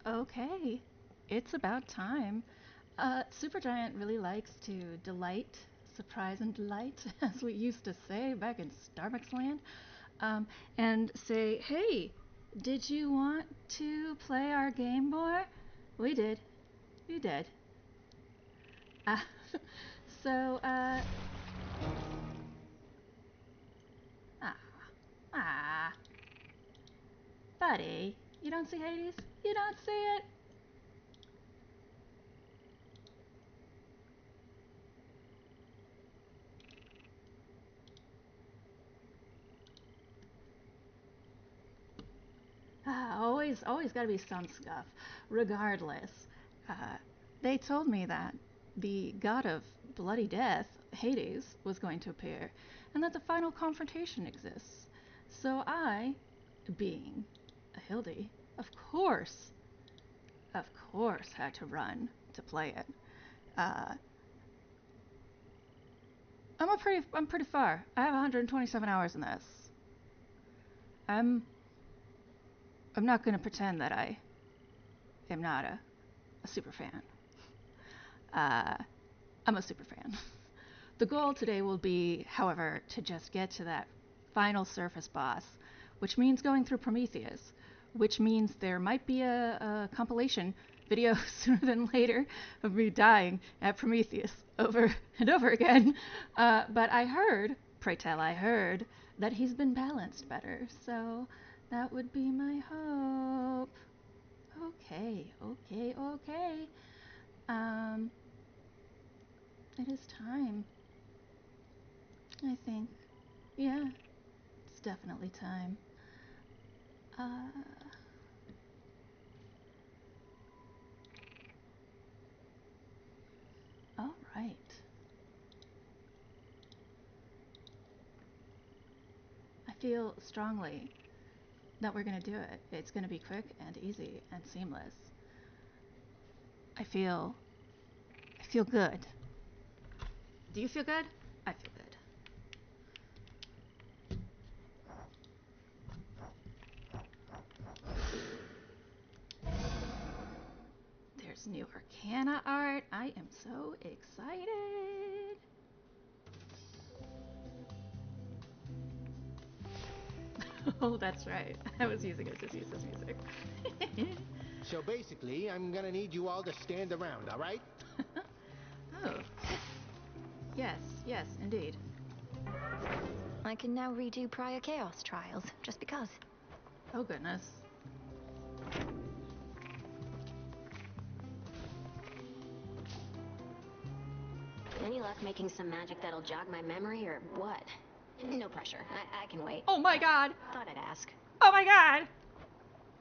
Okay, it's about time. Supergiant really likes to delight, surprise, and delight, as we used to say back in Starbucks land, and say, hey, did you want to play our game more? We did. We did. Uh, so, ah, ah, buddy, you don't see Hades? You don't see it? Always got to be some scuff. Regardless, uh, they told me that the god of bloody death, Hades, was going to appear, and that the final confrontation exists. So I, being a Hildy, of course, of course, had to run to play it. Uh, I'm pretty far. I have 127 hours in this. I'm, I'm not going to pretend that I am not a super fan. Uh, I'm a super fan. The goal today will be, however, to just get to that final surface boss, which means going through Prometheus, which means there might be a compilation video sooner than later of me dying at Prometheus over and over again. But I heard, pray tell, I heard that he's been balanced better, so that would be my hope. Okay. Um, it is time, I think. Yeah, it's definitely time. Uh, all right. I feel strongly that we're gonna do it. It's gonna be quick and easy and seamless. I feel, I feel good. Do you feel good? I feel good. There's new Arcana art. I am so excited. Oh, that's right. I was using Odysseus' music. So basically, I'm gonna need you all to stand around, alright? Oh, yes, indeed. I can now redo prior Chaos trials, just because. Oh, goodness. Any luck making some magic that'll jog my memory, or what? No pressure. I can wait. Oh my god! Thought I'd ask. Oh my god!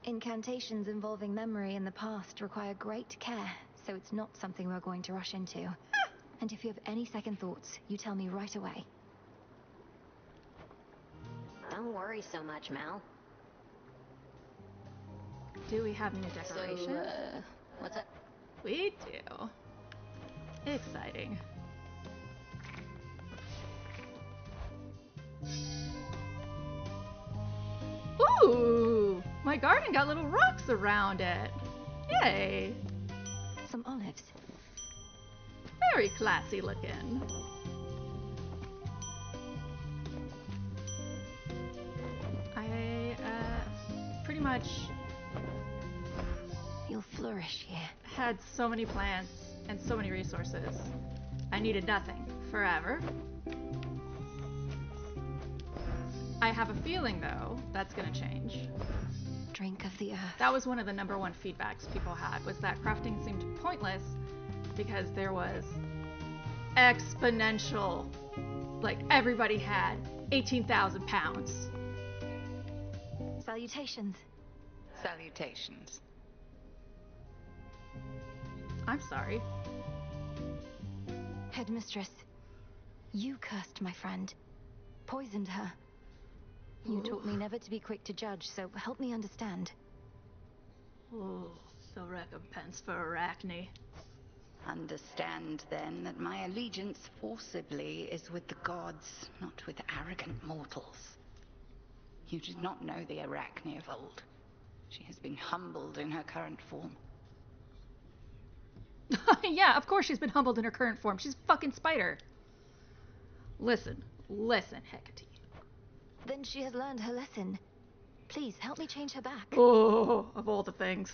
Incantations involving memory in the past require great care, so it's not something we're going to rush into. And if you have any second thoughts, you tell me right away. Don't worry so much, Mal. Do we have new decorations? So, what's up? We do. Exciting. Ooh! My garden got little rocks around it. Yay! Some olives. Very classy looking. I, pretty much You'll flourish here. had so many plants and so many resources. I needed nothing forever. I have a feeling, though, that's gonna change. Drink of the earth. That was one of the number one feedbacks people had, was that crafting seemed pointless because there was exponential, like everybody had 18,000 pounds. Salutations. Salutations. I'm sorry. Headmistress, you cursed my friend. Poisoned her. You taught me never to be quick to judge, so help me understand. Oh, the recompense for Arachne. Understand, then, that my allegiance forcibly is with the gods, not with arrogant mortals. You did not know the Arachne of old. She has been humbled in her current form. Yeah, of course she's been humbled in her current form. She's a fucking spider. Listen, Hecate. Then she has learned her lesson. Please, help me change her back. Oh, of all the things.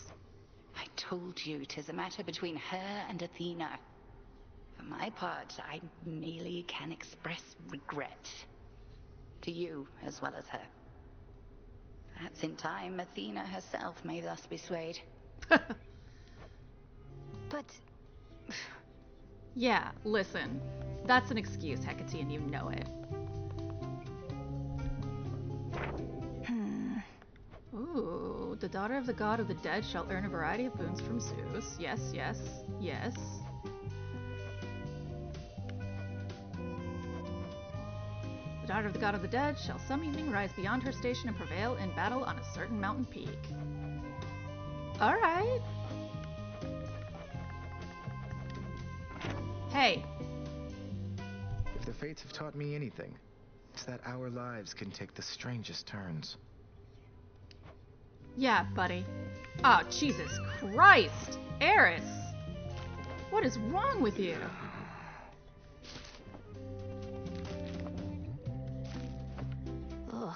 I told you 'tis a matter between her and Athena. For my part, I merely can express regret. To you as well as her. Perhaps in time, Athena herself may thus be swayed. But Yeah, listen. That's an excuse, Hecate, and you know it. Ooh, the daughter of the god of the dead shall earn a variety of boons from Zeus. Yes, yes, yes. The daughter of the god of the dead shall some evening rise beyond her station and prevail in battle on a certain mountain peak. Alright. Hey. If the fates have taught me anything, it's that our lives can take the strangest turns. Yeah, buddy. Oh, Jesus Christ! Eris! What is wrong with you? ugh.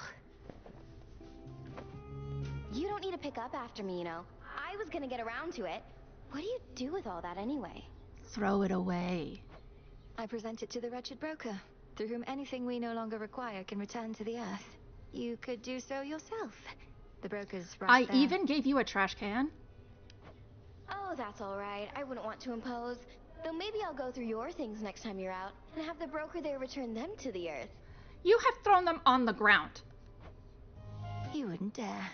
You don't need to pick up after me, you know. I was gonna get around to it. What do you do with all that anyway? Throw it away. I present it to the wretched broker, through whom anything we no longer require can return to the earth. You could do so yourself. The broker's right I there. even gave you a trash can. Oh, that's all right. I wouldn't want to impose. Though maybe I'll go through your things next time you're out and have the broker there return them to the earth. You have thrown them on the ground. You wouldn't dare.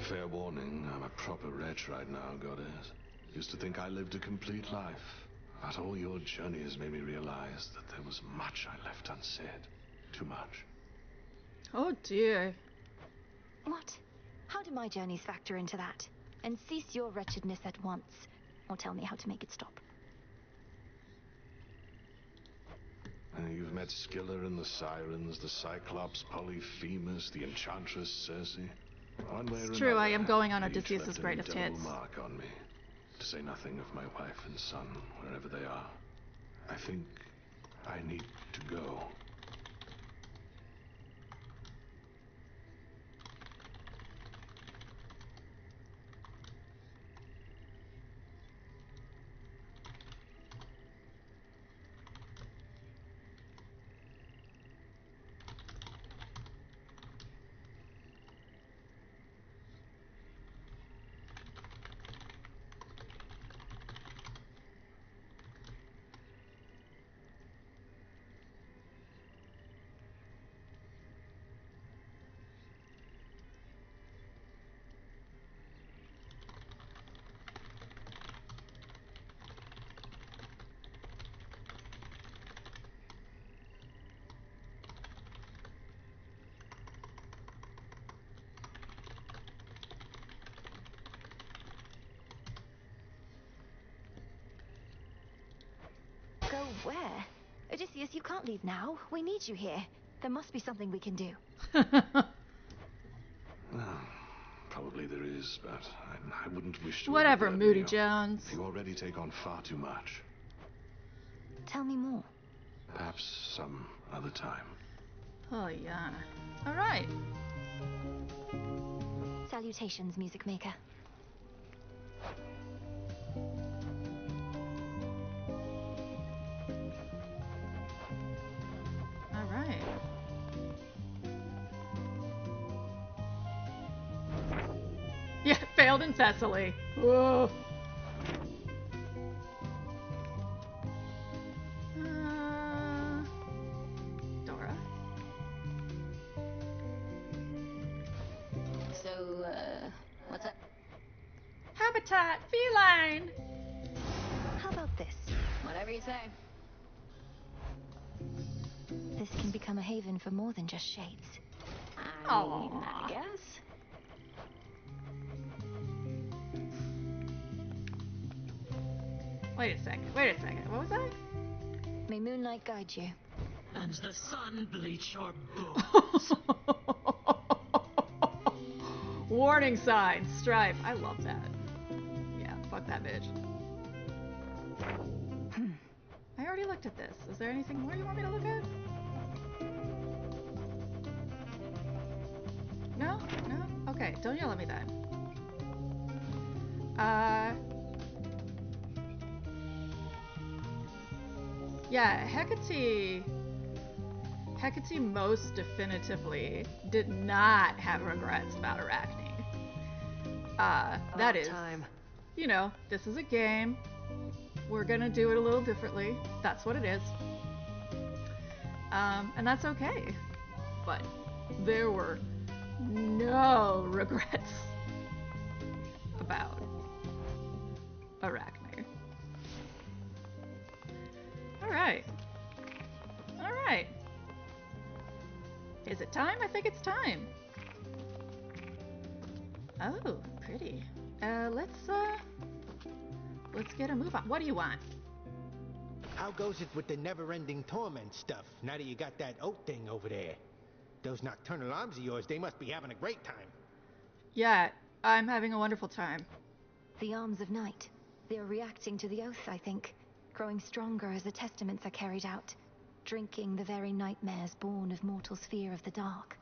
Fair warning, I'm a proper wretch right now, goddess. Used to think I lived a complete life. But all your journey has made me realize that there was much I left unsaid. Too much. Oh dear. What? How do my journeys factor into that? And cease your wretchedness at once, or tell me how to make it stop. You've met Scylla and the Sirens, the Cyclops, Polyphemus, the Enchantress Circe. One way or It's true, I am another, going on each Odysseus' left an greatest indelible hits. mark on me. To say nothing of my wife and son, wherever they are. I think I need to go. Go where? Odysseus, you can't leave now. We need you here. There must be something we can do. Probably there is, but I wouldn't wish to. Whatever, overburden Moody you. Jones. You already take on far too much. Tell me more. Perhaps some other time. Oh yeah. Alright. Salutations, music maker. Alright. Yeah, failed in Thessaly. Whoa. Dora. So, what's up? Habitat, feline. How about this? Whatever you say. This can become a haven for more than just shades. I guess. Wait a second. What was that? May moonlight guide you. And the sun bleach your bones. Warning sign, stripe. I love that. Yeah, fuck that bitch. I already looked at this. Is there anything more you want me to look at? No? No? Okay, don't yell at me then. Yeah, Hecate most definitively did not have regrets about Arachne. That is, you know, this is a game. We're gonna do it a little differently. That's what it is. And that's okay. But there were no regrets about Arachne. Alright. Alright. Is it time? I think it's time. Oh, pretty. Let's get a move on. What do you want? How goes it with the never-ending torment stuff, now that you got that oat thing over there? Those nocturnal arms of yours, they must be having a great time. Yeah, I'm having a wonderful time. The arms of night. They're reacting to the oath, I think. Growing stronger as the testaments are carried out. Drinking the very nightmares born of mortal's fear of the dark.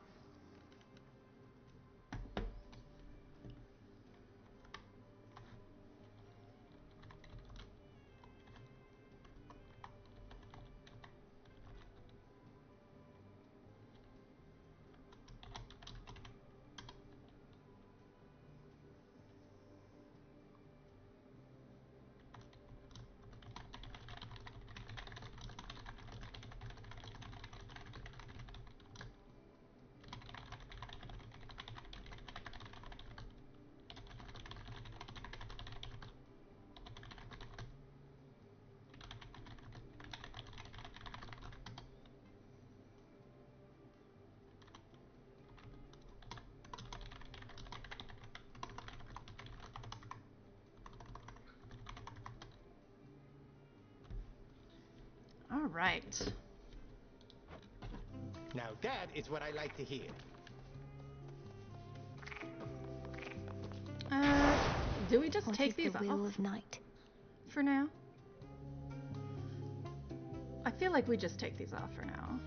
All right. Now that is what I like to hear. Do we just What take is these the off will of night? for now? I feel like we just take these off for now.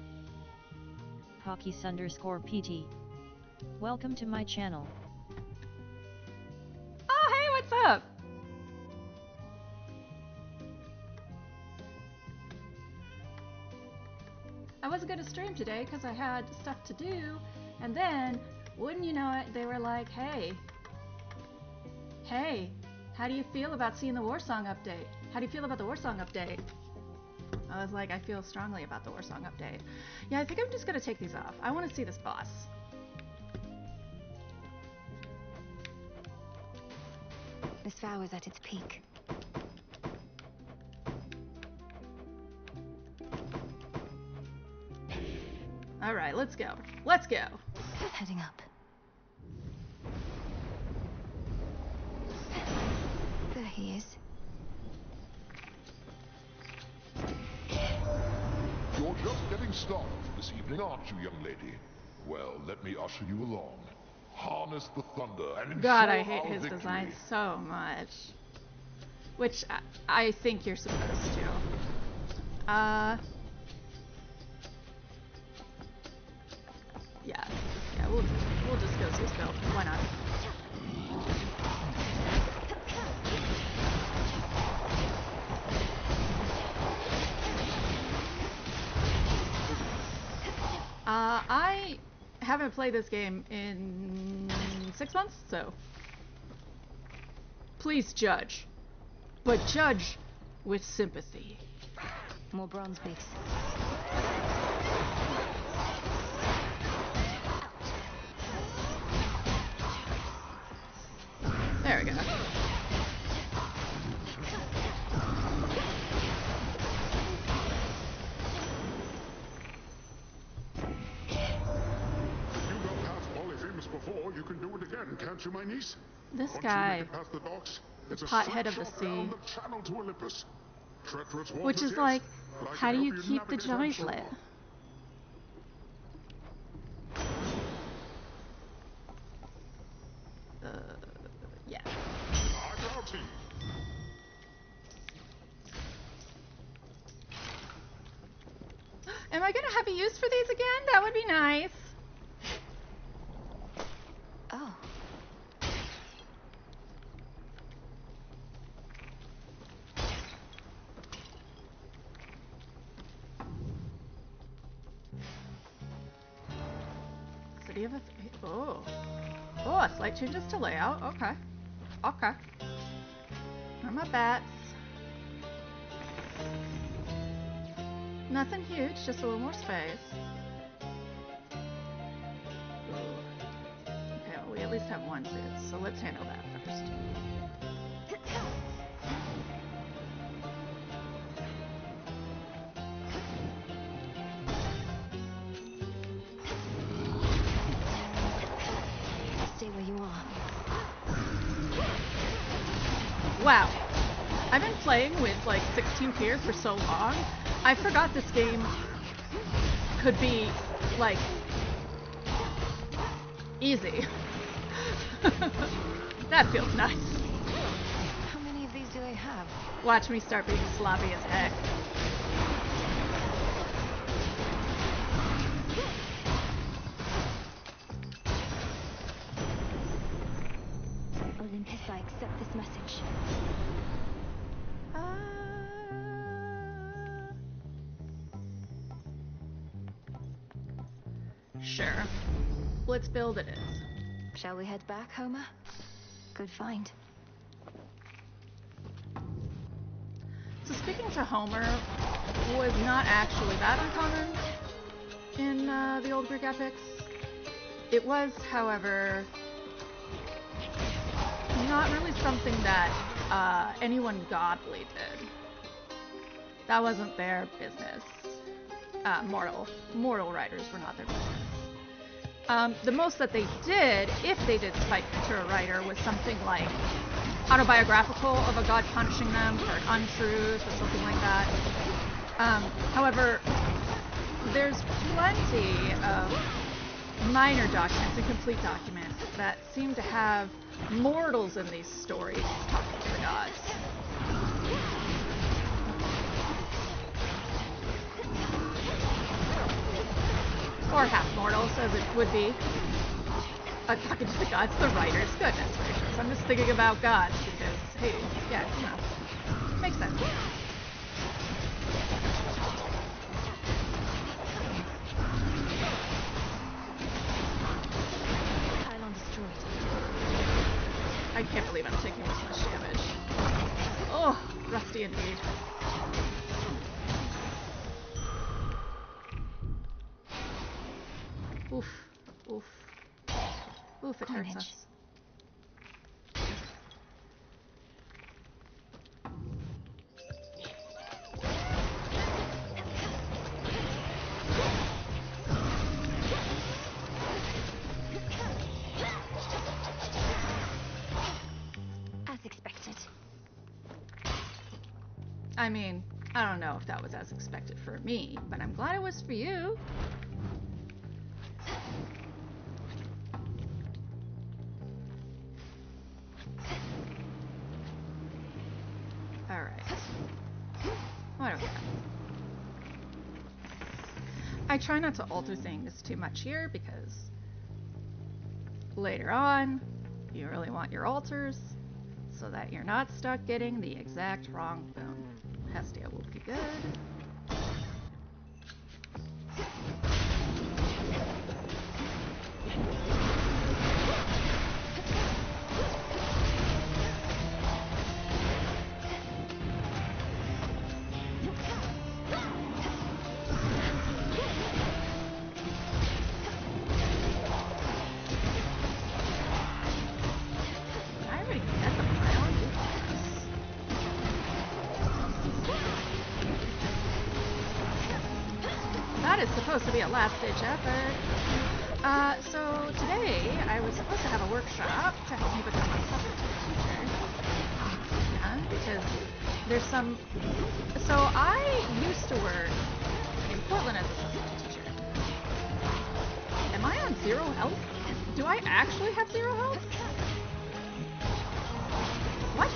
Hawkies_PT. Welcome to my channel. Oh, hey, what's up? I wasn't going to stream today because I had stuff to do, and then, wouldn't you know it, they were like, hey, how do you feel about seeing the Warsong update? How do you feel about the Warsong update? I was like, I feel strongly about the Warsong update. Yeah, I think I'm just going to take these off. I want to see this boss. This vow is at its peak. All right, let's go. Let's go. Heading up. There he is. You're just getting started this evening, aren't you, young lady? Well, let me usher you along. Harness the thunder and ensure God, I hate our his victory. design so much. Which I think you're supposed to. Yeah, we'll just go see Spill. Why not? I haven't played this game in 6 months, so please judge, but judge with sympathy. More bronze base. There we go. Before, you can do it again, can't you, my niece? This Once guy, you make it past the docks, it's a pothead of straight the shot sea, down the channel to Olympus. Treacherous waters, which is yes, like, but I how can do you help keep the navigate joint onshore. lit? have a use for these again? That would be nice. Oh. City of a... Oh. Oh, a slight changes to layout. Okay. Okay. Where are my bats? Nothing huge, just a little more space. Ooh. Okay, well, we at least have one suit, so let's handle that first. Stay where you are. Wow. I've been playing with like 16 tiers for so long, I forgot this game could be like easy. That feels nice. How many of these do they have? Watch me start being sloppy as heck. Olympus, I accept this message. Sure. Let's build it is. Shall we head back, Homer? Good find. So speaking to Homer was not actually that uncommon in the old Greek epics. It was, however, not really something that anyone godly did. That wasn't their business. Mortal writers were not their business. The most that they did, if they did spite to a writer, was something like autobiographical of a god punishing them for an untruth or something like that. However, there's plenty of minor documents, incomplete documents, that seem to have mortals in these stories talking to the gods. Or half-mortals, as it would be. Talking to the gods, the writers. Goodness gracious. I'm just thinking about gods because, hey, yeah, you know. Makes sense. Pylon destroyed. I can't believe I'm taking this much damage. Oh, rusty indeed. Oof. Oof. Oof, it hurts us. As expected. I mean, I don't know if that was as expected for me, but I'm glad it was for you. Alright. What do we have? I try not to alter things too much here because later on, you really want your alters so that you're not stuck getting the exact wrong boon. Hestia will be good. Supposed to be a last-ditch effort. So today I was supposed to have a workshop to help me become a substitute teacher. Yeah, because there's some... So I used to work in Portland as a substitute teacher. Am I on 0 health? Do I actually have 0 health? What?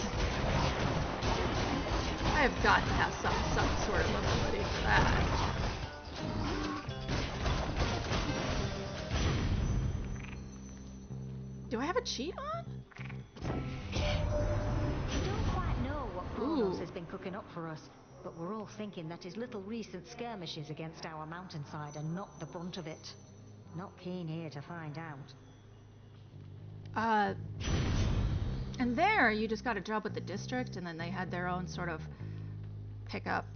I have got to have some sort of ability for that. Do I have a cheat on? We don't quite know what Kronos Ooh. has been cooking up for us, but we're all thinking that his little recent skirmishes against our mountainside are not the brunt of it. Not keen here to find out. And there, you just got a job with the district, and then they had their own sort of pickup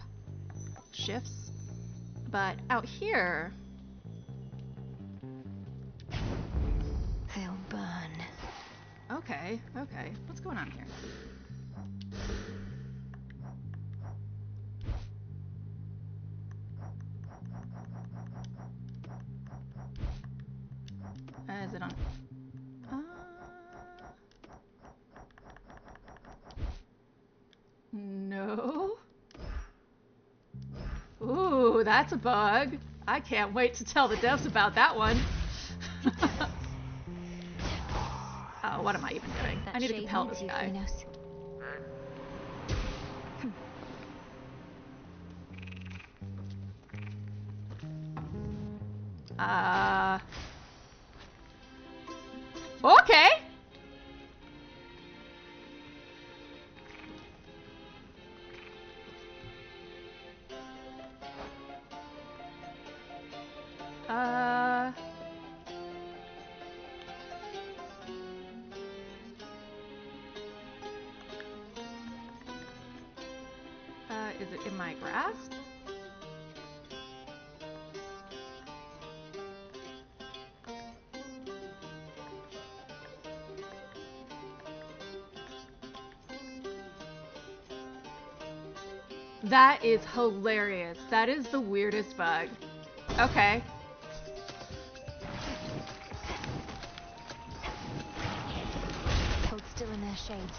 shifts. But out here... They'll burn. Okay, okay. What's going on here? Is it on? No. Ooh, that's a bug. I can't wait to tell the devs about that one. Oh, what am I even doing? I need to compel this guy. Okay. Is it in my grasp? That is hilarious. That is the weirdest bug. Okay. Hold still in their shades.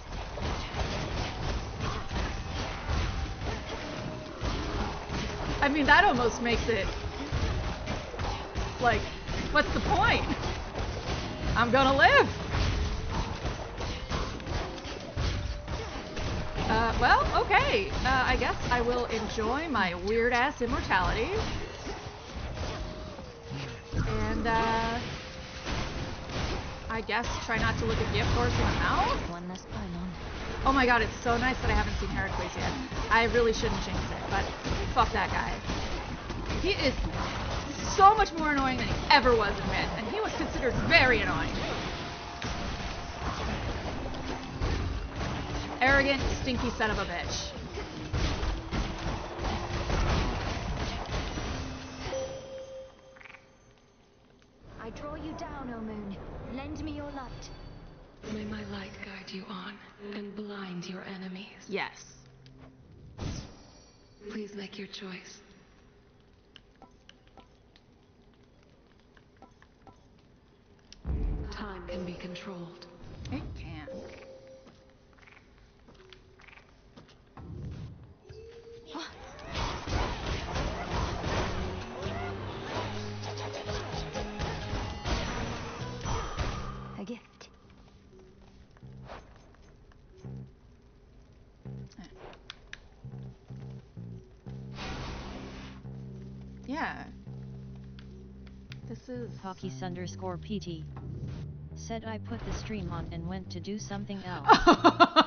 I mean, that almost makes it like, what's the point? I'm gonna live. Well, okay. I guess I will enjoy my weird-ass immortality. And, I guess try not to look a gift horse in the mouth. One less pylon. Oh my god, it's so nice that I haven't seen Heracles yet. I really shouldn't jinx it, but fuck that guy. He is so much more annoying than he ever was in Myth, and he was considered very annoying. Arrogant, stinky son of a bitch. I draw you down, O moon. Lend me your light. May my light guide you on and blind your enemies. Yes. Please make your choice. Time can be controlled. It can. A gift. Yeah. This is... Hockey_PT. Said I put the stream on and went to do something else.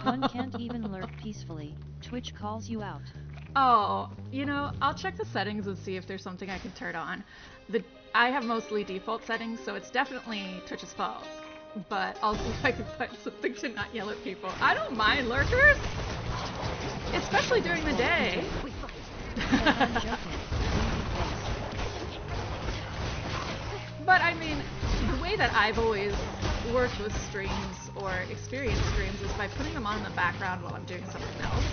One can't even lurk peacefully. Twitch calls you out. Oh, you know, I'll check the settings and see if there's something I can turn on. I have mostly default settings, so it's definitely Twitch's fault. But I'll see if I can find something to not yell at people. I don't mind lurkers, especially during the day. But I mean, the way that I've always worked with streams or experienced streams is by putting them on in the background while I'm doing something else.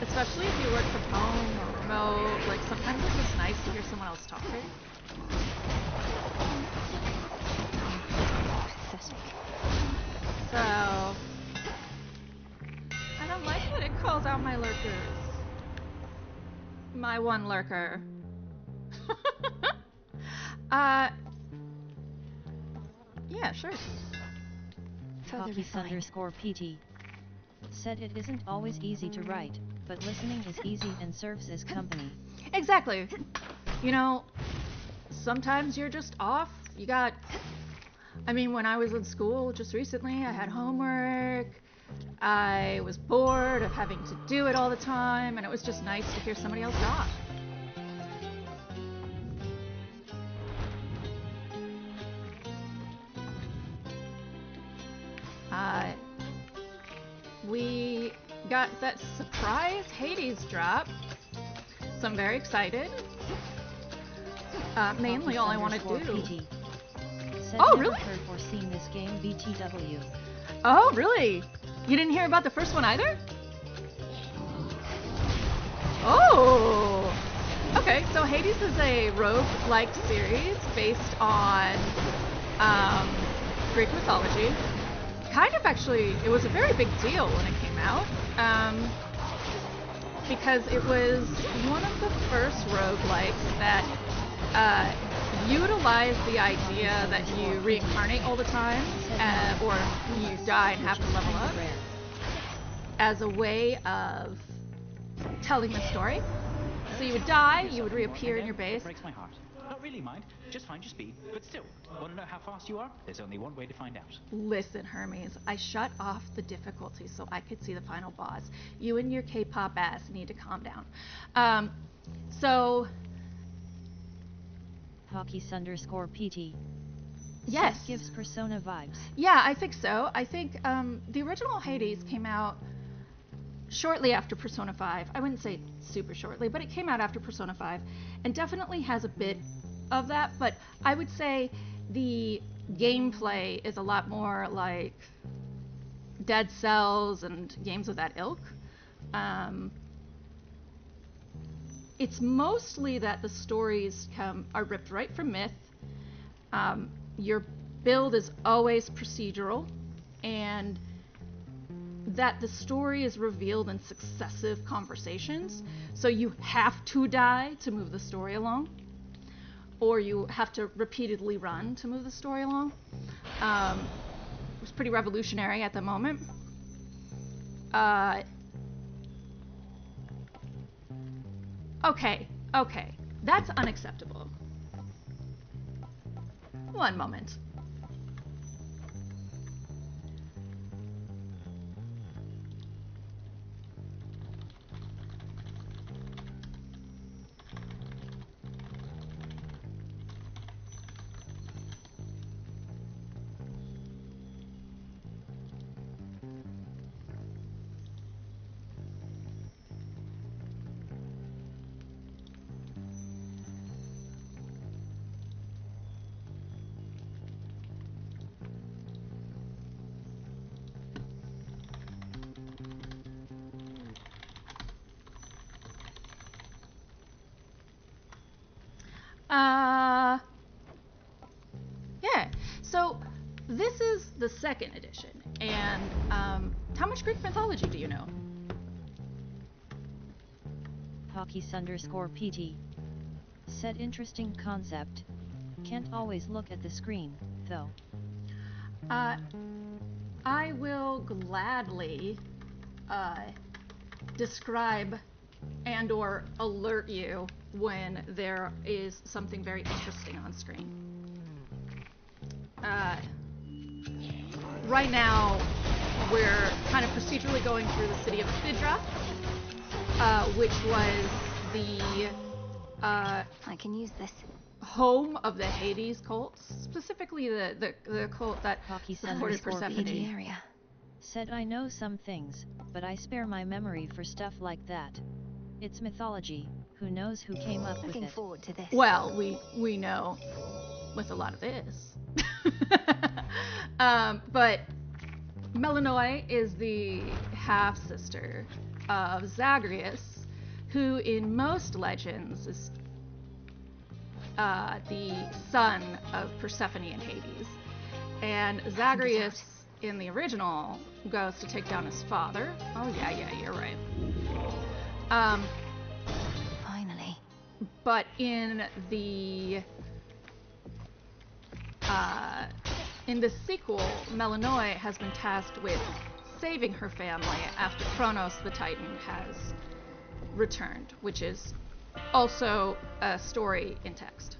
Especially if you work from home or remote, like sometimes it's just nice to hear someone else talking. So, I don't like that it calls out my lurkers. My one lurker. Yeah, sure. Hockey_PT. Said it isn't always easy to write, but listening is easy and serves as company. Exactly. You know, sometimes you're just off. You got I mean, when I was in school just recently, I had homework. I was bored of having to do it all the time, and it was just nice to hear somebody else talk. We got that surprise Hades drop, so I'm very excited. Mainly all I want to do. Oh, really? Heard or seen this game BTW. Oh, really? You didn't hear about the first one either? Oh! Okay, so Hades is a rogue-like series based on Greek mythology. Kind of actually, it was a very big deal when it came out. Because it was one of the first roguelikes that utilize the idea that you reincarnate all the time, or you die and have to level up, as a way of telling the story. So you would die, you would reappear in your base. Breaks my heart. Not really mind, just find your speed. But still, want to know how fast you are? There's only one way to find out. Listen, Hermes, I shut off the difficulty so I could see the final boss. You and your K-pop ass need to calm down. So... Hockey_PT. Yes. Gives Persona vibes. Yeah, I think so. I think the original Hades came out shortly after Persona 5. I wouldn't say super shortly, but it came out after Persona 5 and definitely has a bit of that, but I would say the gameplay is a lot more like Dead Cells and games of that ilk. It's mostly that the stories are ripped right from myth. Your build is always procedural, and that the story is revealed in successive conversations. So you have to die to move the story along, or you have to repeatedly run to move the story along. It was pretty revolutionary at the moment. Okay, that's unacceptable. One moment. Yeah, so this is the second edition, and how much Greek mythology do you know? Hockey_PT. Said interesting concept. Can't always look at the screen, though. I will gladly describe and or alert you when there is something very interesting on screen. Right now, we're kind of procedurally going through the city of Sidra, which was the I can use this. home of the Hades cult, specifically the cult that supported Persephone. Area. Said I know some things, but I spare my memory for stuff like that. It's mythology. Who knows who came up with it? Looking forward to this. Well, we know with a lot of this. But Melanoi is the half-sister of Zagreus, who in most legends is the son of Persephone and Hades. And Zagreus in the original goes to take down his father. Oh yeah, you're right. Finally. But in the sequel, Melanoi has been tasked with saving her family after Kronos the Titan has returned, which is also a story in text.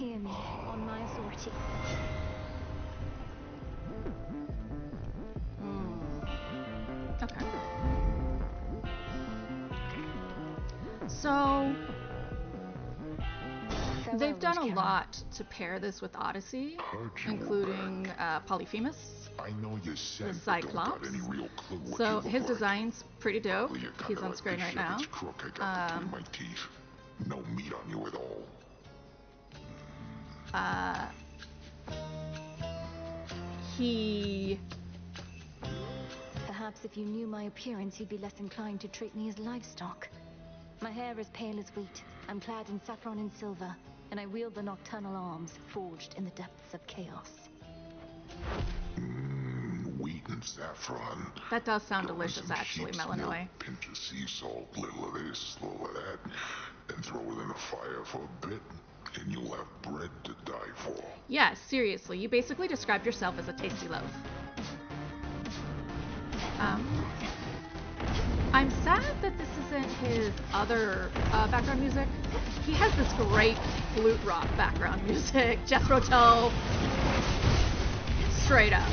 Hear me, on my authority. Okay. So they've done a lot to pair this with Odyssey, including Polyphemus, I know you said the but don't got Cyclops. any real clue what So you look his like. design's pretty dope. Well, you're He's kinda on like screen the right now. shepherd's crook I got between my teeth. No meat on you at all. He... Perhaps if you knew my appearance, you'd be less inclined to treat me as livestock. My hair is pale as wheat. I'm clad in saffron and silver, and I wield the nocturnal arms forged in the depths of chaos. Wheat and saffron. That does sound Throw in delicious, some actually, sheep's Melanoy. milk, pinch of sea salt, little of this, little of that, and throw it in the fire for a bit, and you'll have bread to die for. Yeah, seriously, you basically described yourself as a tasty loaf. I'm sad that this isn't his other background music. He has this great flute rock background music. Jethro Tull. Straight up.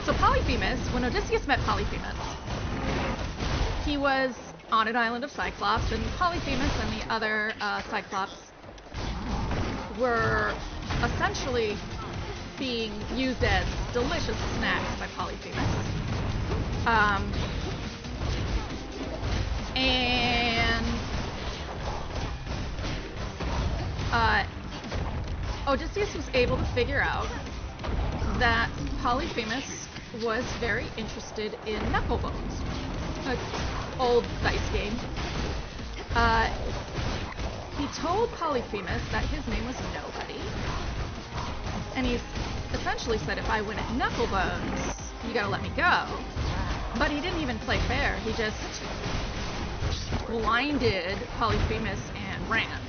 So Polyphemus, when Odysseus met Polyphemus, he was on an island of Cyclops, and Polyphemus and the other Cyclops were essentially being used as delicious snacks by Polyphemus. And Odysseus was able to figure out that Polyphemus was very interested in Knucklebones, an old dice game. He told Polyphemus that his name was Nobody, and he essentially said, if I win at Knucklebones, you gotta let me go. But he didn't even play fair. He just blinded Polyphemus and ran.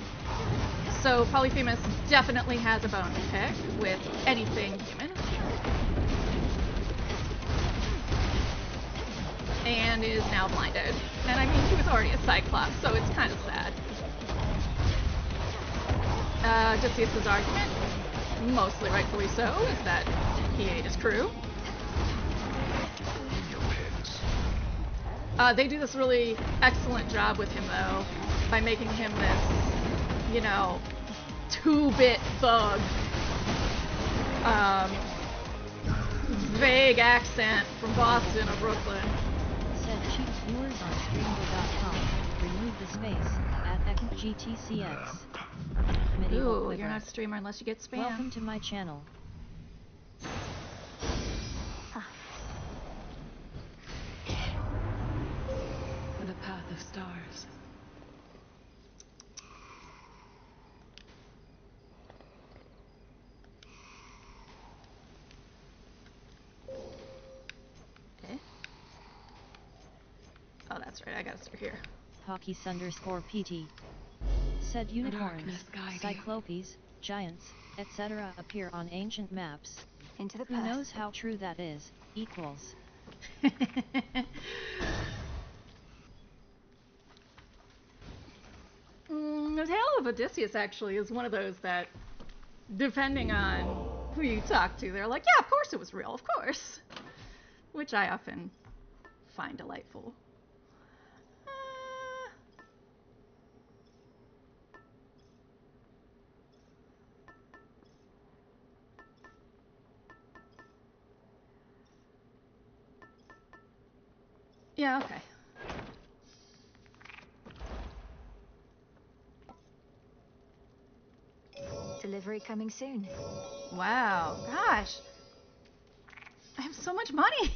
So Polyphemus definitely has a bone to pick with anything human. And is now blinded. And I mean, he was already a Cyclops, so it's kind of sad. Odysseus' argument, mostly rightfully so, is that he ate his crew. They do this really excellent job with him, though, by making him this, you know, 2-bit thug. Vague accent from Boston or Brooklyn. Said cheap viewers on streambo.com. Remove the space at GTCX. Ooh, you're not a streamer unless you get spam. Welcome to my channel. The path of stars. Okay. Oh, that's right. I got it through here. Hawkies_PT. Said unicorns, cyclopes, giants, etc. appear on ancient maps. Into the Who past. knows how true that is? Equals. The Tale of Odysseus actually is one of those that, depending on who you talk to, they're like, yeah, of course it was real, of course. Which I often find delightful. Yeah, okay. Delivery coming soon. Wow, gosh. I have so much money.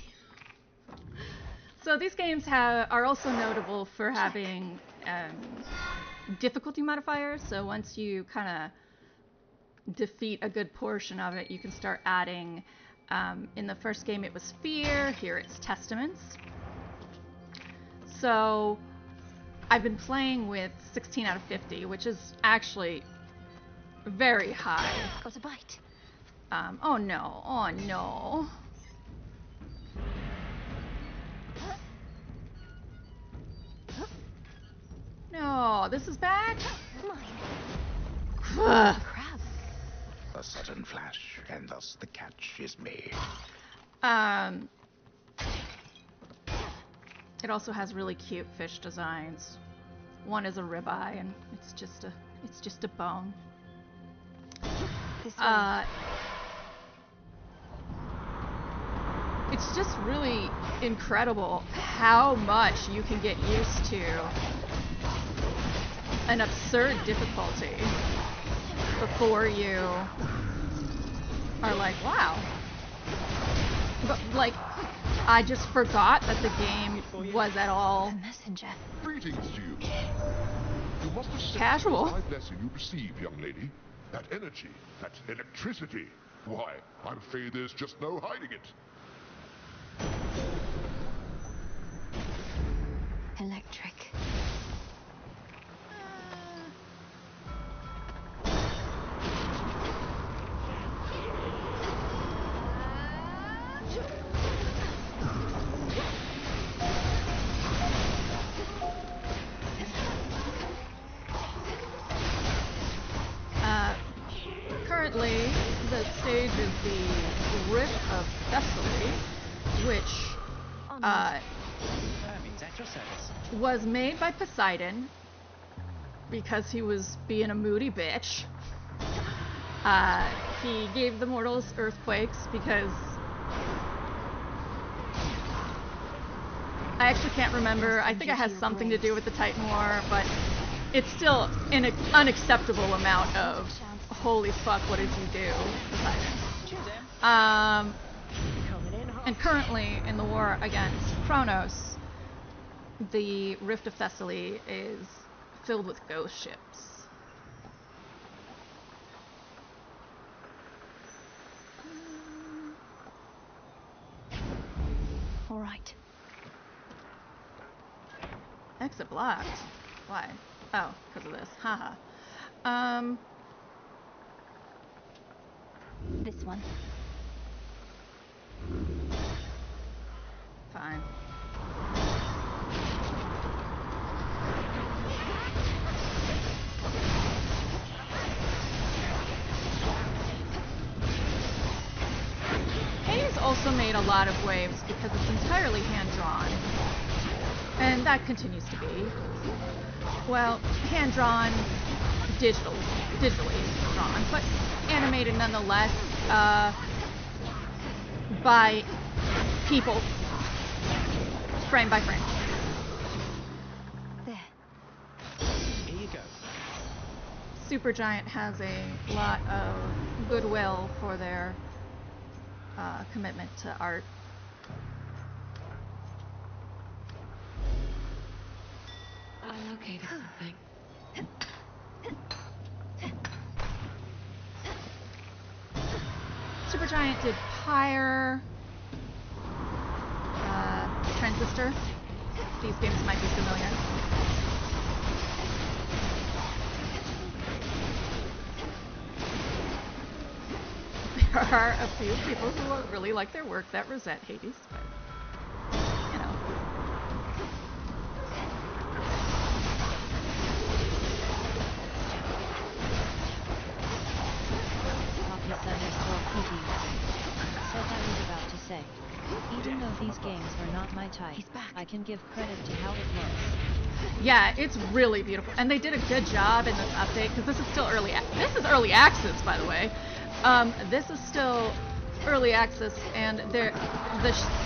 So these games are also notable for having difficulty modifiers. So once you kind of defeat a good portion of it, you can start adding, in the first game it was fear, here it's testaments. So I've been playing with 16 out of 50, which is actually very high. Got a bite. Oh no, oh no. Oh, this is bad? Ugh. Crab. A sudden flash, and thus the catch is made. It also has really cute fish designs. One is a ribeye, and it's just a bone. It's just really incredible how much you can get used to an absurd difficulty before you are like, wow. But like, I just forgot that the game was at all messenger. Greetings to you. You must have sensed casual. the high blessing you receive, young lady. That energy, that electricity. Why, I'm afraid there's just no hiding it. Electric. Currently, the stage is the Rift of Thessaly, which was made by Poseidon because he was being a moody bitch. He gave the mortals earthquakes because I actually can't remember. I think it has something to do with the Titan War, but it's still an unacceptable amount of holy fuck, what did you do, Poseidon? And currently in the war against Kronos, the Rift of Thessaly is filled with ghost ships. All right. Exit blocked. Why? Oh, because of this. Haha. This one. Fine. Hades also made a lot of waves because it's entirely hand-drawn. And that continues to be. Well, hand-drawn, digitally drawn, but animated nonetheless by people, frame by frame. There. Here you go. Supergiant has a lot of goodwill for their commitment to art. I located something. Supergiant did Pyre, Transistor. These games might be familiar. There are a few people who really like their work that resent Hades, but, you know. Said I was about to say, even though these games are not my type, I can give credit to how it looks. Yeah, it's really beautiful, and they did a good job in this update because this is still early. This is early access, by the way. This is still early access, and the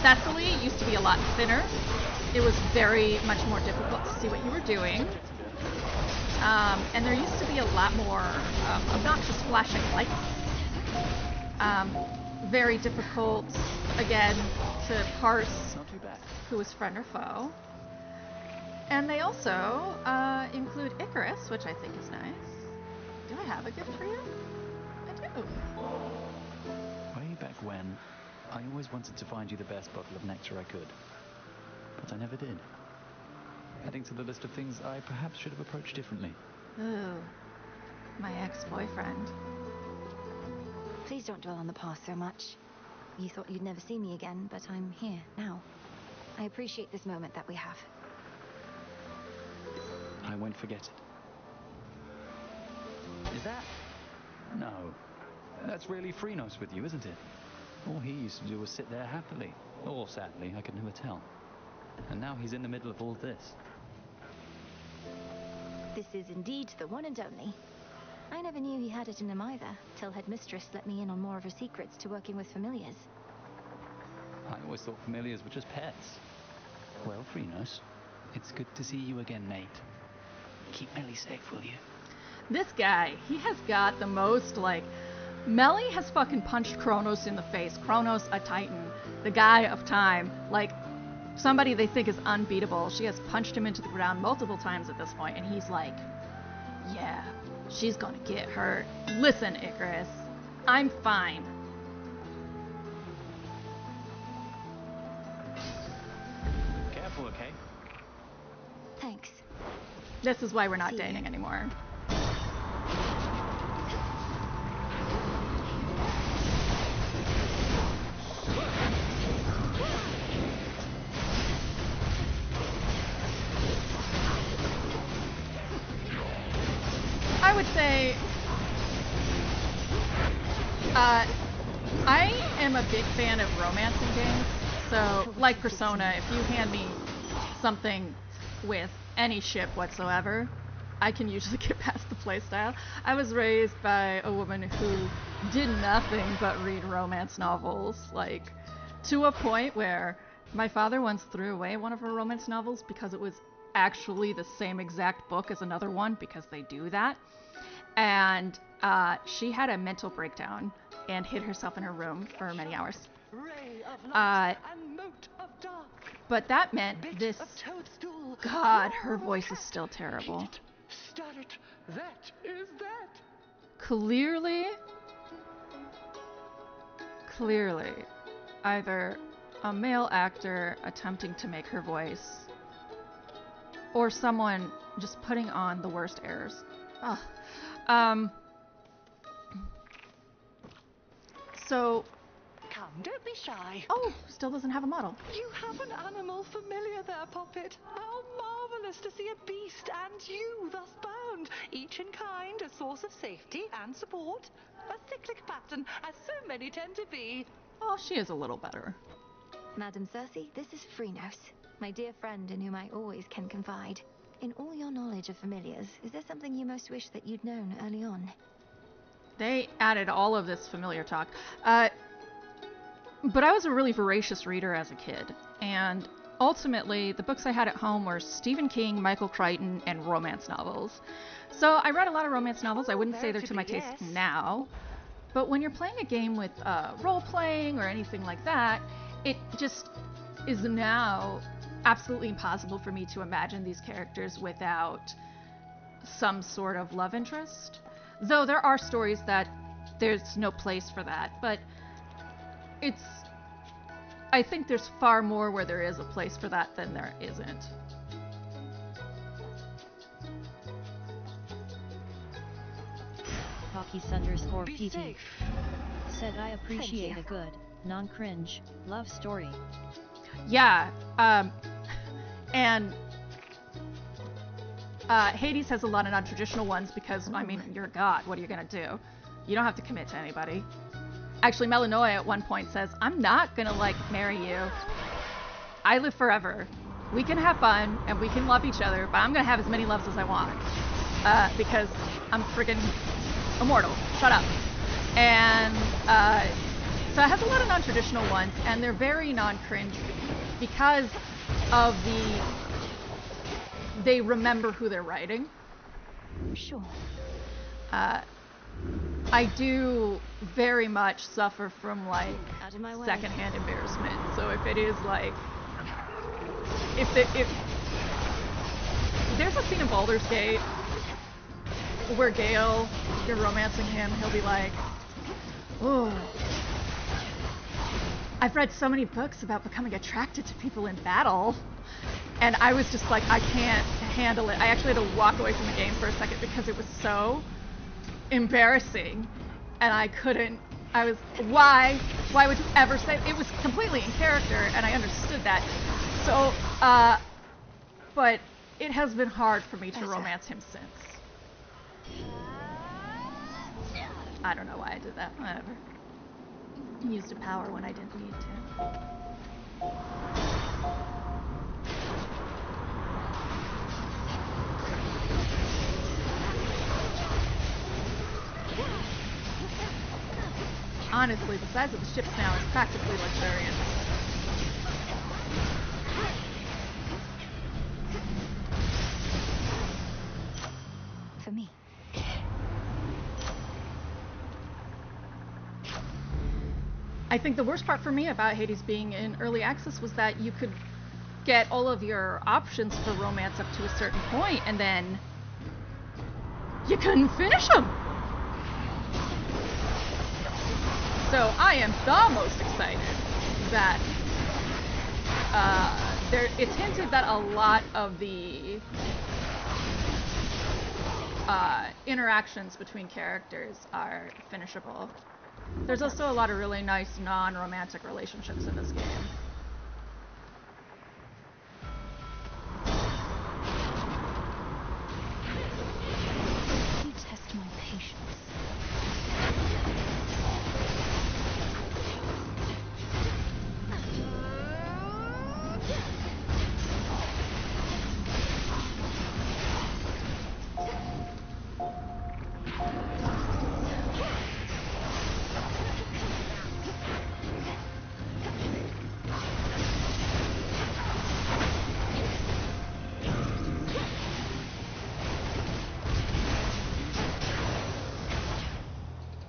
Thessaly used to be a lot thinner. It was very much more difficult to see what you were doing. And there used to be a lot more obnoxious flashing lights. Very difficult, again, to parse who was friend or foe. And they also include Icarus, which I think is nice. Do I have a gift for you? I do. Way back when, I always wanted to find you the best bottle of nectar I could. But I never did. Adding to the list of things I perhaps should have approached differently. Ooh, my ex-boyfriend. Please don't dwell on the past so much. You thought you'd never see me again, but I'm here now. I appreciate this moment that we have. I won't forget it. is that? No. That's really Phrynos with you, isn't it? All he used to do was sit there happily. Or sadly, I could never tell. And now he's in the middle of all this. This is indeed the one and only. I never knew he had it in him either, till Headmistress let me in on more of her secrets to working with familiars. I always thought familiars were just pets. Well, Phrynos, it's good to see you again, Nate. Keep Melly safe, will you? This guy, he has got the most, like... Melly has fucking punched Kronos in the face. Kronos, a titan. The guy of time. Like, somebody they think is unbeatable. She has punched him into the ground multiple times at this point, and he's like, yeah, she's gonna get hurt. Listen, Icarus, I'm fine. Careful, okay? Thanks. This is why we're not dating anymore. I would say I am a big fan of romancing games. So, like Persona, if you hand me something with any ship whatsoever, I can usually get past the playstyle. I was raised by a woman who did nothing but read romance novels, like, to a point where my father once threw away one of her romance novels because it was actually the same exact book as another one, because they do that. And she had a mental breakdown and hid herself in her room for many hours. But that meant this... God, her voice is still terrible. That is that. Clearly, either a male actor attempting to make her voice, or someone just putting on the worst airs. Ugh. So... Come, don't be shy. Oh, still doesn't have a model. You have an animal familiar there, Puppet. How marvelous to see a beast and you thus bound, each in kind, a source of safety and support. A cyclic pattern, as so many tend to be. Oh, she is a little better. Madam Cersei, this is Phrynos, my dear friend in whom I always can confide. In all your knowledge of familiars, is there something you most wish that you'd known early on? They added all of this familiar talk. But I was a really voracious reader as a kid, and ultimately the books I had at home were Stephen King, Michael Crichton, and romance novels. So I read a lot of romance novels. I wouldn't say they're to my taste now, but when you're playing a game with role-playing or anything like that, it just is now absolutely impossible for me to imagine these characters without some sort of love interest. Though there are stories that there's no place for that, but I think there's far more where there is a place for that than there isn't. Hockey_PT said I appreciate a good, non-cringe, love story. Yeah, and Hades has a lot of non-traditional ones because, I mean, you're a god. What are you gonna do? You don't have to commit to anybody. Actually, Melanoia at one point says, I'm not gonna, like, marry you. I live forever. We can have fun, and we can love each other, but I'm gonna have as many loves as I want. Because I'm friggin' immortal. Shut up. And, so it has a lot of non-traditional ones, and they're very non-cringe because of they remember who they're writing. Sure. I do very much suffer from, like, secondhand embarrassment. So if it is, like, if there's a scene in Baldur's Gate where Gale, you're romancing him, he'll be like, oh, I've read so many books about becoming attracted to people in battle. And I was just like, I can't handle it. I actually had to walk away from the game for a second because it was so embarrassing. And I couldn't, why would you ever say, it was completely in character, and I understood that. So, but it has been hard for me to romance him since. I don't know why I did that. Whatever. Used a power when I didn't need to. Honestly, the size of the ships now is practically luxurious. For me. I think the worst part for me about Hades being in early access was that you could get all of your options for romance up to a certain point, and then you couldn't finish them. So I am the most excited that it's hinted that a lot of the interactions between characters are finishable. There's also a lot of really nice non-romantic relationships in this game. You test my patience.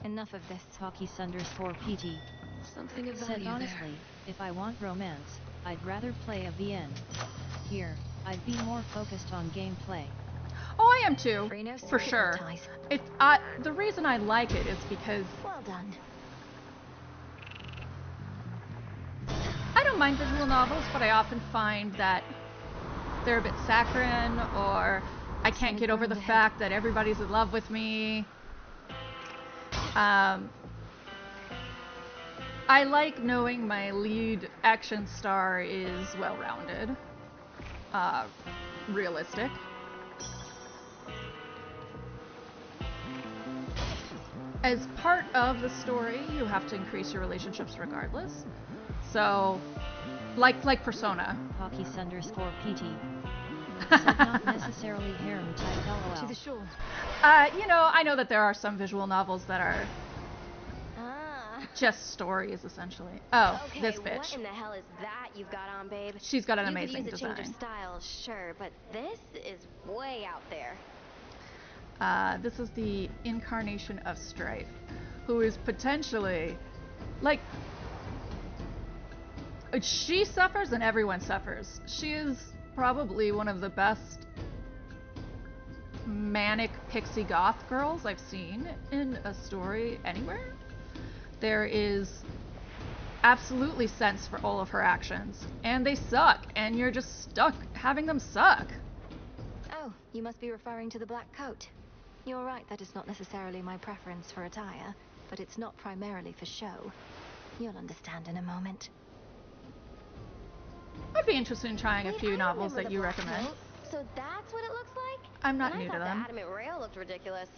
Enough of this. Hockey_PT. Something of Said value honestly, there. if I want romance, I'd rather play a VN. Here, I'd be more focused on gameplay. Oh, I am too, for sure. It's the reason I like it is because well done. I don't mind visual novels, but I often find that they're a bit saccharine, or I can't get over the fact that everybody's in love with me. I like knowing my lead action star is well-rounded, realistic. As part of the story, you have to increase your relationships regardless. So, like Persona. Hockey_PT. Said not necessarily harem type LOL. To the shore. You know, I know that there are some visual novels that are just stories, essentially. Oh, okay, this bitch. What in the hell is that you've got on, babe? She's got an you amazing could use a design. change of style, sure, but this is way out there. This is the incarnation of Strife, who is potentially, like, she suffers and everyone suffers. She is probably one of the best manic pixie goth girls I've seen in a story anywhere. There is absolutely sense for all of her actions, and they suck, and you're just stuck having them suck. Oh, you must be referring to the black coat. You're right, that is not necessarily my preference for attire, but it's not primarily for show. You'll understand in a moment. I'd be interested in trying a few novels that you recommend. Coat. So that's what it looks like? I'm not and new I to thought them. the adamant rail looked ridiculous.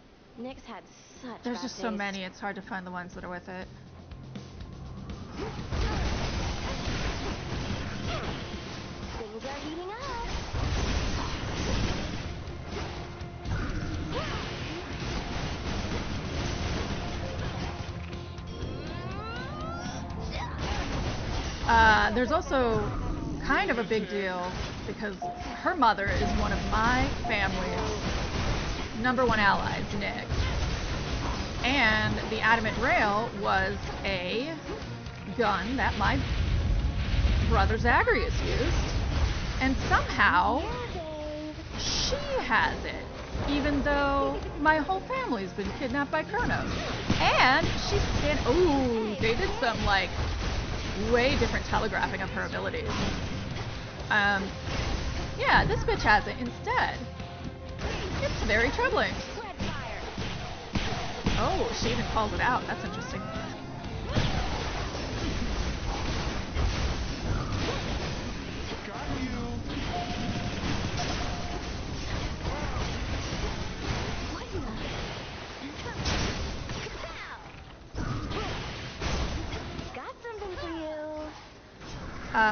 Nyx had such There's bad just so taste. many, it's hard to find the ones that are with it. Things are heating up. There's also kind of a big deal because her mother is one of my family's #1 allies, Nyx. And the adamant rail was a gun that my brother Zacharias used. And somehow she has it, even though my whole family's been kidnapped by Kronos. And she's ooh, they did some like way different telegraphing of her abilities. Yeah, this bitch has it instead. It's very troubling. Oh, she even calls it out. That's interesting.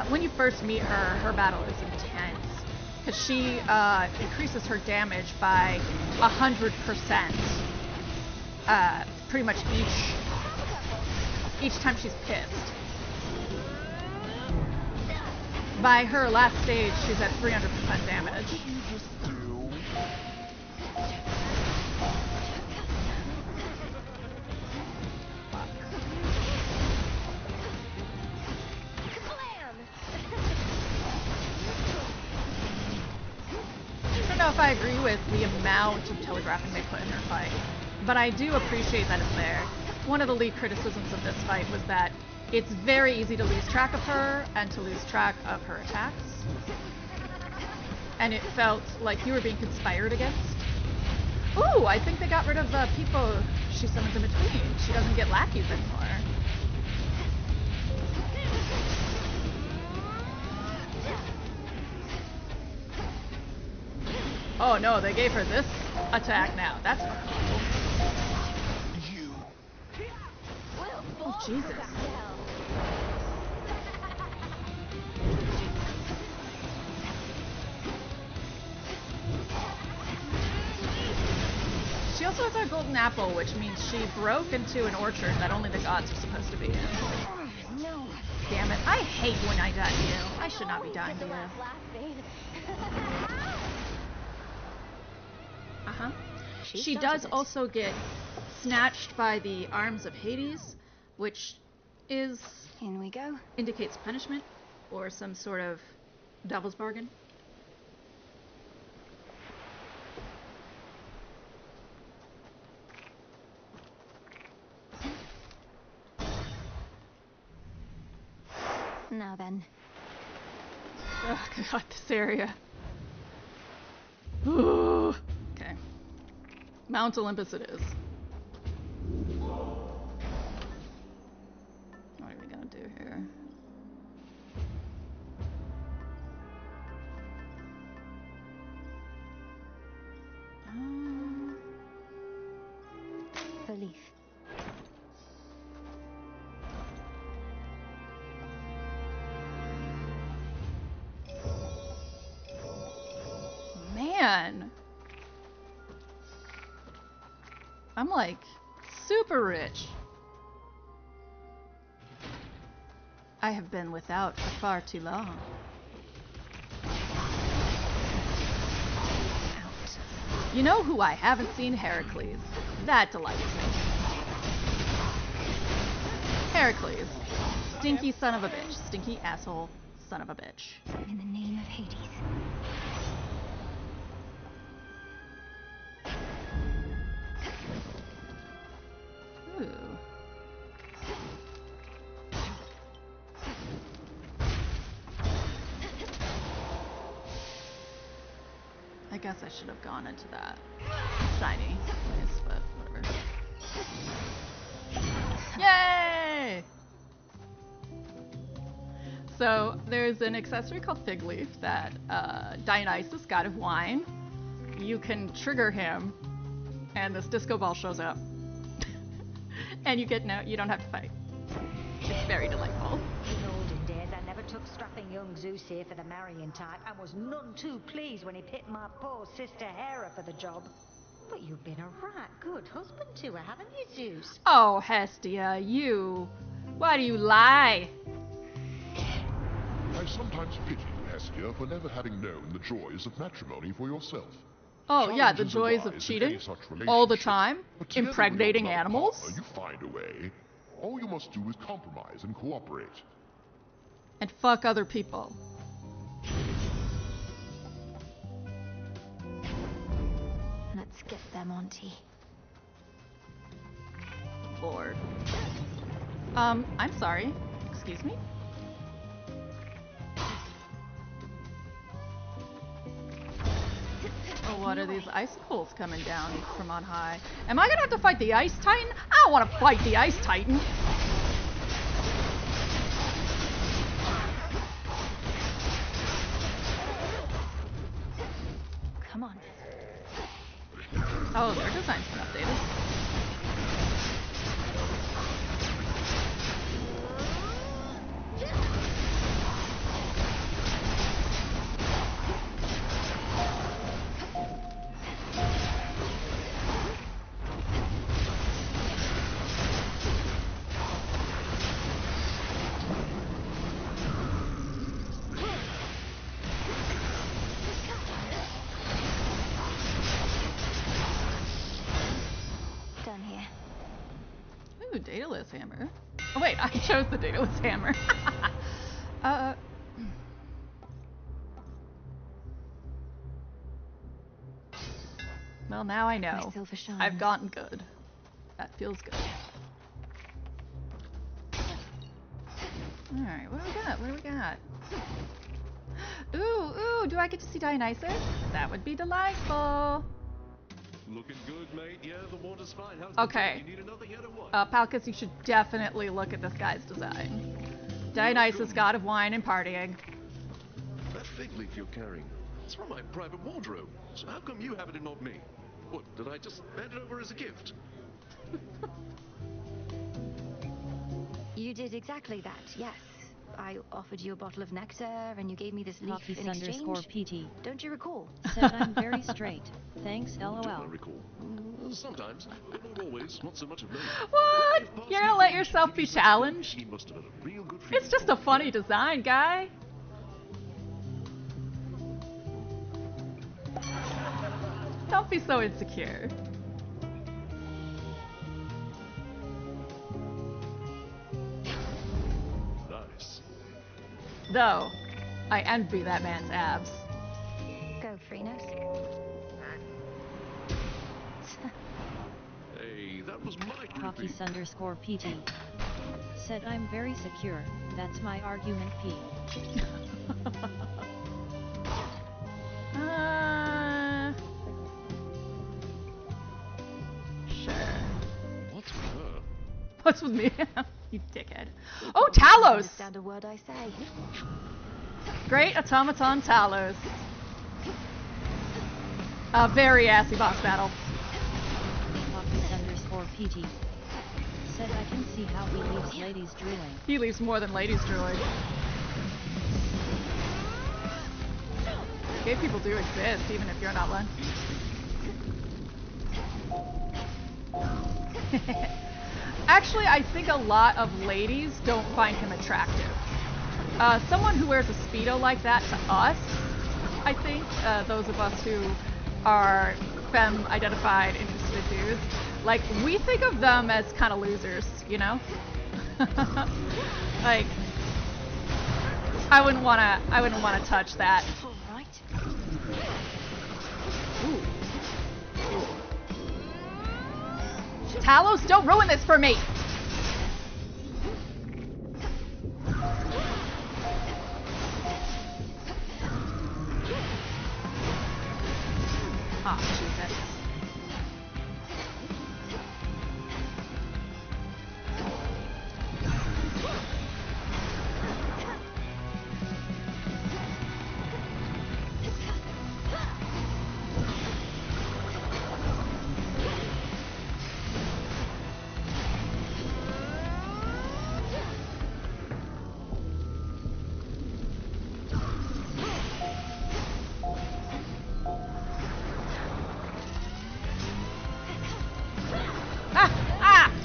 when you first meet her, her battle is intense. Because she increases her damage by 100%. Pretty much each time she's pissed. By her last stage, she's at 300% damage. I don't know if I agree with the amount of telegraphing they put in her fight, but I do appreciate that it's there. One of the lead criticisms of this fight was that it's very easy to lose track of her and to lose track of her attacks. And it felt like you were being conspired against. Ooh, I think they got rid of the people she summons in between. She doesn't get lackeys anymore. Oh no, they gave her this attack now. That's cool. Oh, Jesus. She also has a golden apple, which means she broke into an orchard that only the gods are supposed to be in. No. Damn it. I hate when I die to you. I should not be dying to you. Uh-huh. She does also get snatched by the arms of Hades, which is... In we go. Indicates punishment or some sort of devil's bargain. Now then. Oh god, this area. Ooh. Okay. Mount Olympus it is. What are we gonna do here? Belief. Man. I'm like super rich. I have been without for far too long. Out. You know who I haven't seen? Heracles. That delights me. Heracles. Stinky son of a bitch. Stinky asshole son of a bitch. In the name of Hades. Ooh. I guess I should have gone into that shiny place, but whatever. Yay! So there's an accessory called Fig Leaf that Dionysus, god of wine, you can trigger him, and this disco ball shows up, and you don't have to fight. It's very delightful. In olden days, I never took strapping young Zeus here for the marrying type, and was none too pleased when he picked my poor sister Hera for the job. But you've been a right good husband to her, haven't you, Zeus? Oh, Hestia, you. Why do you lie? I sometimes pity you, Hestia, for never having known the joys of matrimony for yourself. Oh, yeah, the joys of cheating all the time, impregnating animals. Partner, you find a way. All you must do is compromise and cooperate. And fuck other people. Let's get them, Auntie. Lord. I'm sorry. Excuse me? Oh, what are these icicles coming down from on high? Am I gonna have to fight the Ice Titan? I don't want to fight the Ice Titan. Come on. Oh, their design's been updated. Ooh, Daedalus hammer. Oh wait, I chose the Daedalus hammer. Well, now I know. I've gotten good. That feels good. Alright, what do we got? What do we got? Ooh, do I get to see Dionysus? That would be delightful. Looking good, mate. Yeah, the water's fine. How's Okay. You need another head or what? Palkus, you should definitely look at this guy's design. Dionysus, god of wine and partying. That fig leaf you're carrying, it's from my private wardrobe. So how come you have it and not me? What, did I just hand it over as a gift? You did exactly that, yes. I offered you a bottle of nectar, and you gave me this leaf in exchange. _PT. Don't you recall? Said I'm very straight. Thanks, Do I LOL. recall? Sometimes, but not always. Not so much of me. What? You're gonna let yourself be challenged? He must have had a real good It's just a funny design, guy. Don't be so insecure. Nice. Though, I envy that man's abs. Go, Freenos. Hey, that was my Coffee _PT. Said I'm very secure. That's my argument P. Sure. What's with her? What's with me? You dickhead. Oh, Talos! Understand a word I say. Great automaton Talos. A very assy boss battle. Coffee _PT. Said I can see how he leaves ladies drooling. He leaves more than ladies drooling. Gay people do exist, even if you're not one. Actually, I think a lot of ladies don't find him attractive. Someone who wears a Speedo like that to us, I think, those of us who are femme-identified, interested dudes, like, we think of them as kind of losers, you know? Like, I wouldn't wanna touch that. Ooh. Talos, don't ruin this for me! Ah, Jesus.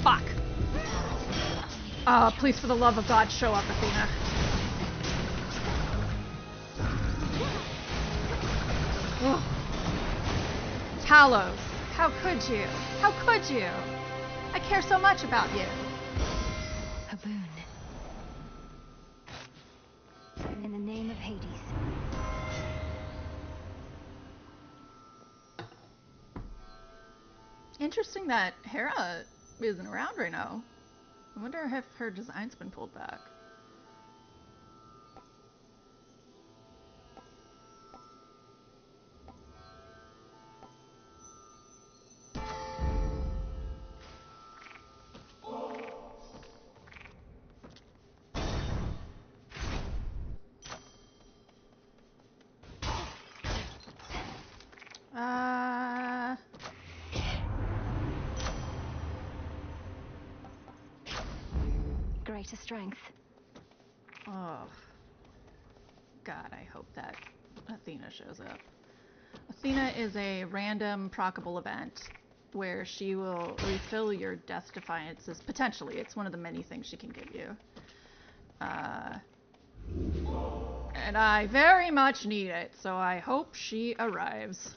Fuck. Please, for the love of God, show up, Athena. Ugh. Talos, how could you? How could you? I care so much about you. A boon. In the name of Hades. Interesting that Hera isn't around right now. I wonder if her design's been pulled back. Greater strength. Oh. God, I hope that Athena shows up. Athena is a random proccable event where she will refill your Death Defiances. Potentially, it's one of the many things she can give you. And I very much need it, so I hope she arrives.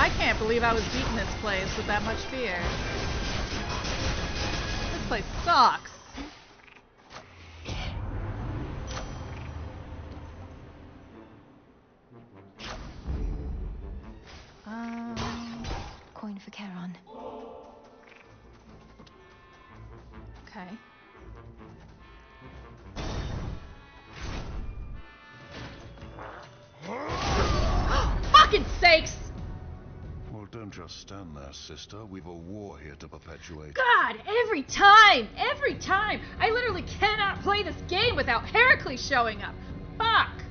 I can't believe I was beating this place with that much fear. This place sucks. Coin for Charon. Okay. Fucking sakes! Well, don't just stand there, sister. We've a war here to perpetuate. God, every time! Every time! I literally cannot play this game without Heracles showing up. Fuck!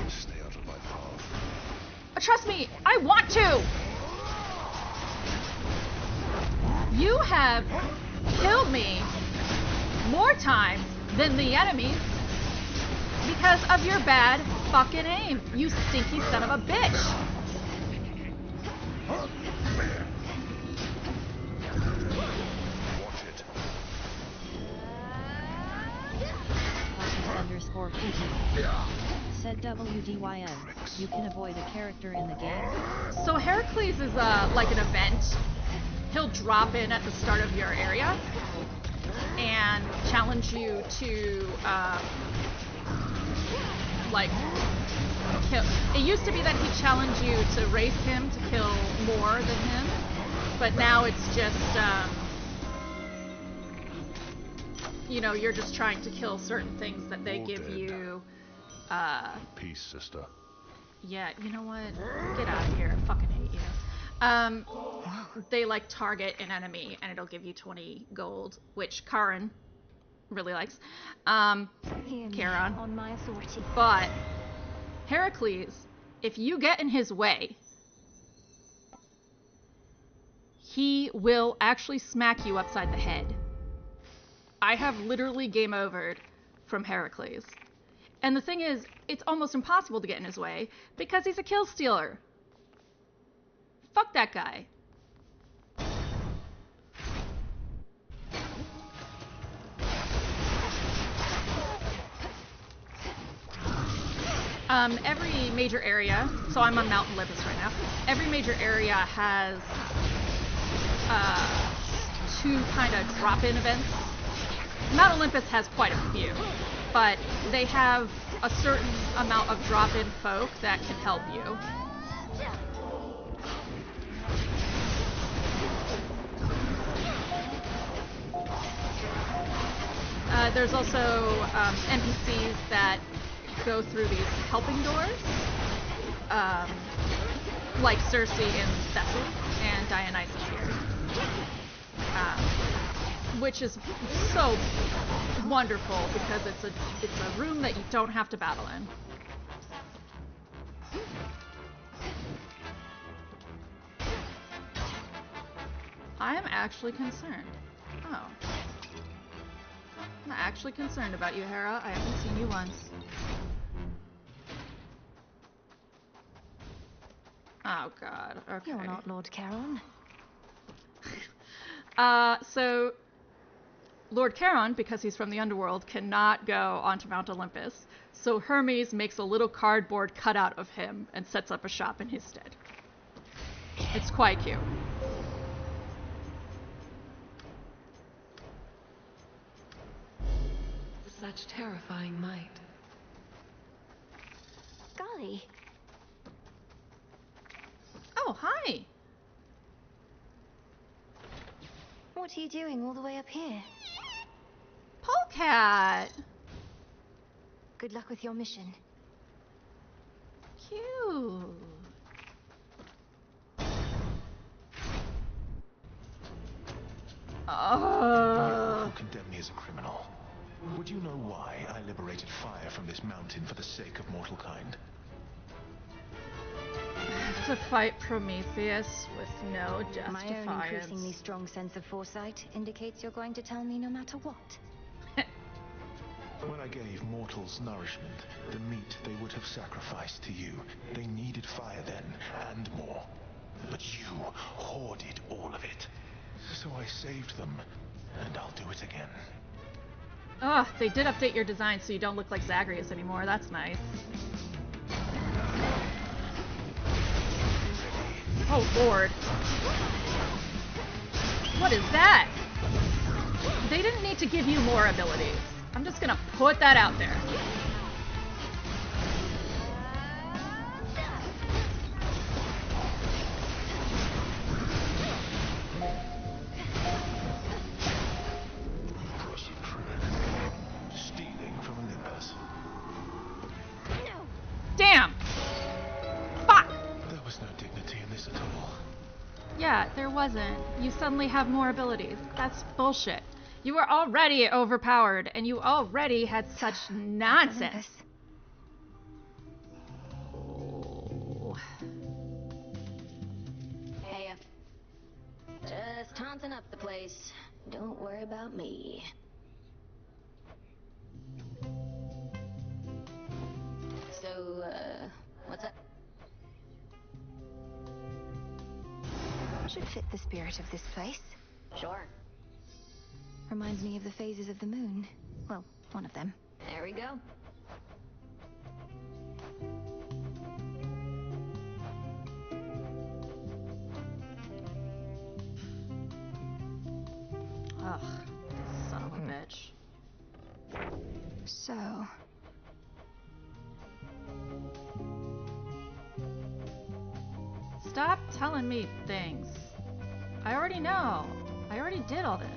Stay out of my path. Trust me, I want to! You have killed me more times than the enemies because of your bad fucking aim, you stinky son of a bitch! Watch it. _PT. Said WDYN. You can avoid a character in the game. So Heracles is like an event. He'll drop in at the start of your area and challenge you to like kill. It used to be that he'd challenge you to race him to kill more than him, but now it's just you know, you're just trying to kill certain things that they give you. Peace, sister. Yeah, you know what? Get out of here. I fucking hate you. They like target an enemy and it'll give you 20 gold, which Karin really likes. Charon. On my authority. But Heracles, if you get in his way, he will actually smack you upside the head. I have literally game overed from Heracles. And the thing is, it's almost impossible to get in his way because he's a kill stealer. Fuck that guy. Every major area, so I'm on Mount Olympus right now, every major area has two kind of drop-in events. Mount Olympus has quite a few, but they have a certain amount of drop-in folk that can help you. There's also NPCs that go through these helping doors, like Circe in Thessaly and Dionysus here, which is so wonderful because it's a room that you don't have to battle in. I am actually concerned. Oh. I'm actually concerned about you, Hera. I haven't seen you once. Oh god, okay. You're not Lord Charon. So Lord Charon, because he's from the underworld, cannot go onto Mount Olympus. So Hermes makes a little cardboard cutout of him and sets up a shop in his stead. It's quite cute. Such terrifying might. Golly. Oh, hi. What are you doing all the way up here? Polecat. Good luck with your mission. Cute. You condemn me as a criminal. Would you know why I liberated fire from this mountain for the sake of mortal kind? To fight Prometheus with no justifiance. My own increasingly strong sense of foresight indicates you're going to tell me no matter what. When I gave mortals nourishment, the meat they would have sacrificed to you, they needed fire then, and more. But you hoarded all of it. So I saved them, and I'll do it again. Oh, they did update your design so you don't look like Zagreus anymore. That's nice. Oh, Lord. What is that? They didn't need to give you more abilities. I'm just gonna put that out there. Impressive trick. Stealing from Olympus. Damn! Fuck! There was no dignity in this at all. Yeah, there wasn't. You suddenly have more abilities. That's bullshit. You were already overpowered, and you already had such nonsense. Oh. Hey, just taunting up the place. Don't worry about me. So, what's up? Should fit the spirit of this place. Sure. Reminds me of the phases of the moon. Well, one of them. There we go. Ugh, son of a bitch. So, Stop telling me things. I already know. I already did all this.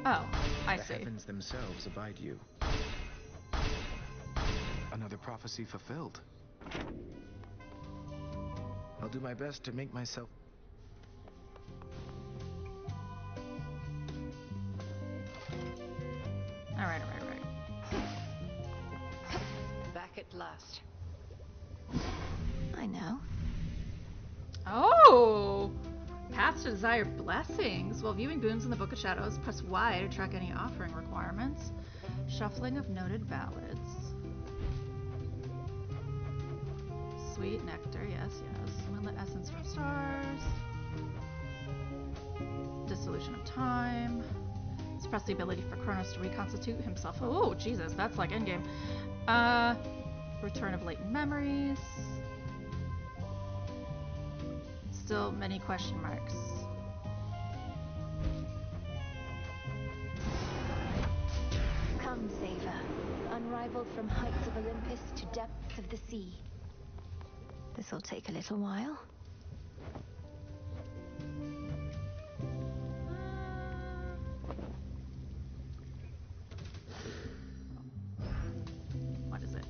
Oh, I see. The heavens themselves abide you. Another prophecy fulfilled. I'll do my best to make myself... Alright. Back at last. I know. Oh! Paths to desired blessings. While viewing boons in the Book of Shadows, press Y to track any offering requirements. Shuffling of noted ballads. Sweet nectar, yes. Moonlit essence from stars. Dissolution of time. Suppress the ability for Kronos to reconstitute himself. Oh, Jesus, that's like endgame. Return of latent memories. Still many question marks. Come, Saver, unrivaled from heights of Olympus to depths of the sea. This'll take a little while. What is it?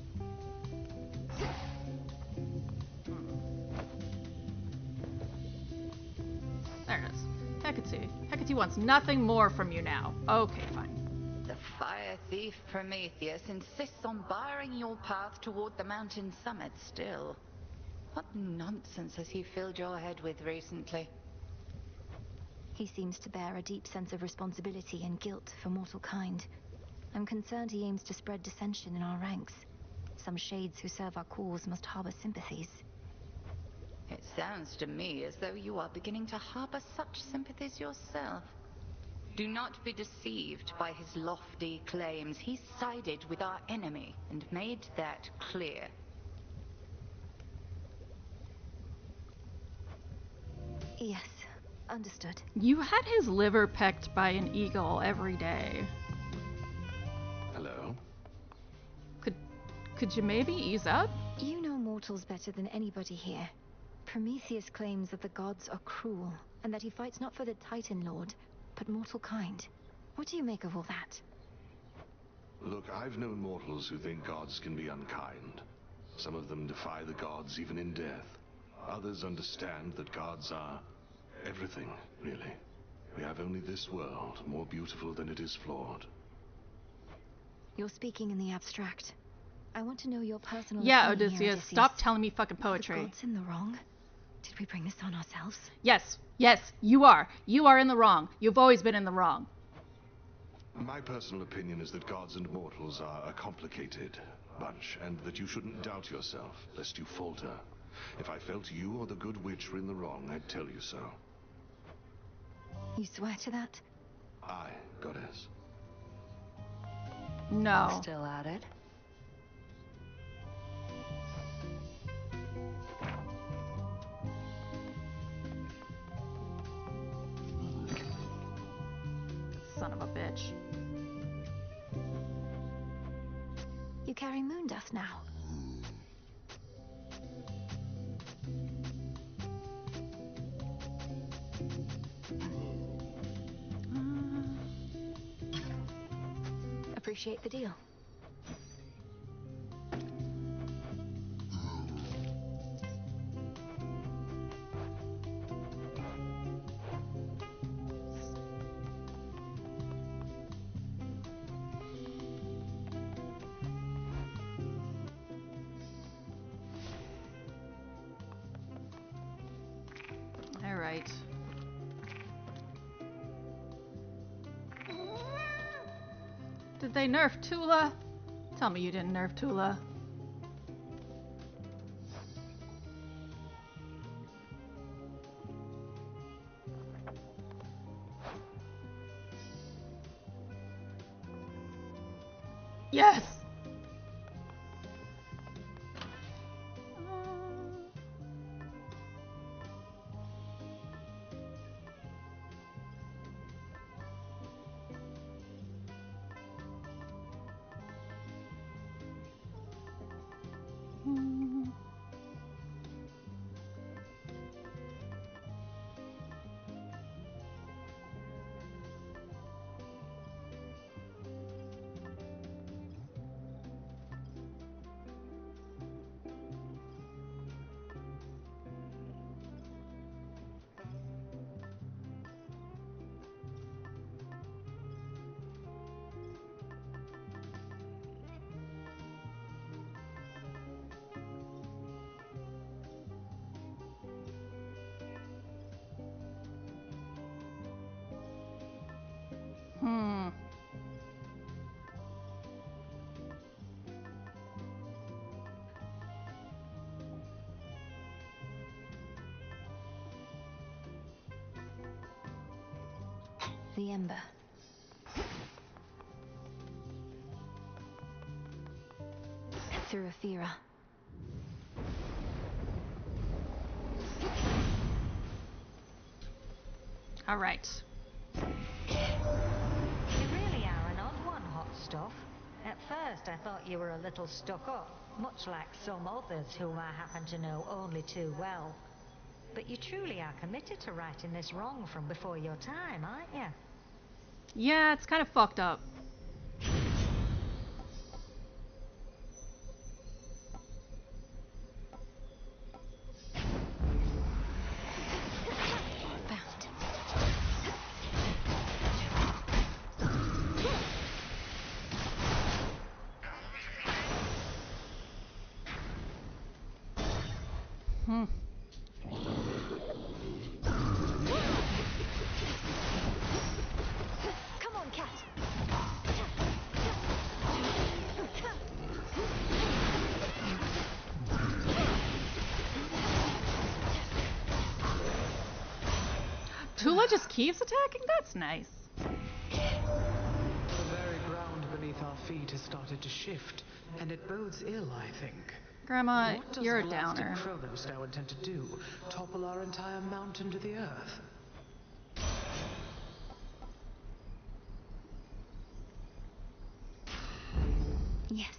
There it is. Hecate. Hecate wants nothing more from you now. Okay, fine. The fire thief Prometheus insists on barring your path toward the mountain summit still. What nonsense has he filled your head with recently? He seems to bear a deep sense of responsibility and guilt for mortal kind. I'm concerned he aims to spread dissension in our ranks. Some shades who serve our cause must harbor sympathies. It sounds to me as though you are beginning to harbor such sympathies yourself. Do not be deceived by his lofty claims. He sided with our enemy and made that clear. Yes, understood. You had his liver pecked by an eagle every day. Hello? Could you maybe ease up? You know mortals better than anybody here. Prometheus claims that the gods are cruel, and that he fights not for the Titan Lord, but mortal kind. What do you make of all that? Look, I've known mortals who think gods can be unkind. Some of them defy the gods even in death. Others understand that gods are everything, really. We have only this world, more beautiful than it is flawed. You're speaking in the abstract. I want to know your personal Yeah, opinion here, Odysseus, stop telling me fucking poetry. Are the gods in the wrong? Did we bring this on ourselves? Yes, you are. You are in the wrong. You've always been in the wrong. My personal opinion is that gods and mortals are a complicated bunch, and that you shouldn't doubt yourself, lest you falter. If I felt you or the good witch were in the wrong, I'd tell you so. You swear to that? Aye, goddess. No. Still at it? You carry moon dust now. Appreciate the deal. All right. Did they nerf Tula? Tell me you didn't nerf Tula. Yes! The Ember. Through Aphira. All right. You really are an odd one, Hot Stuff. At first, I thought you were a little stuck up, much like some others whom I happen to know only too well. But you truly are committed to righting this wrong from before your time, aren't you? Yeah, it's kind of fucked up. Come on, cat. Tula just keeps attacking? That's nice. The very ground beneath our feet has started to shift, and it bodes ill, I think. Grandma, What does you're a blasted downer. Kronos now intend to do? Topple our entire mountain to the earth? Yes.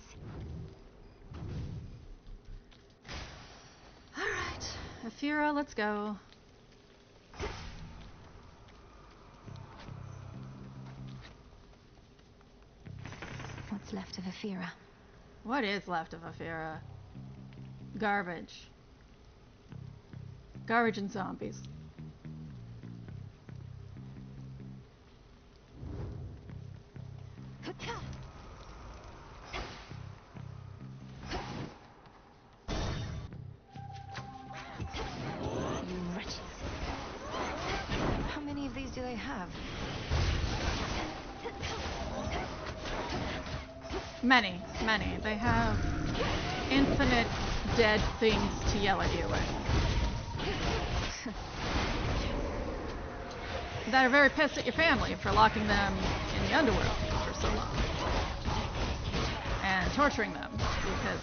All right. Aphira, let's go. What's left of Aphira? What is left of Aphira? Garbage. Garbage and zombies. You wretches. How many of these do they have? Many, many. They have infinite dead things to yell at you with. That are very pissed at your family for locking them in the underworld for so long. And torturing them because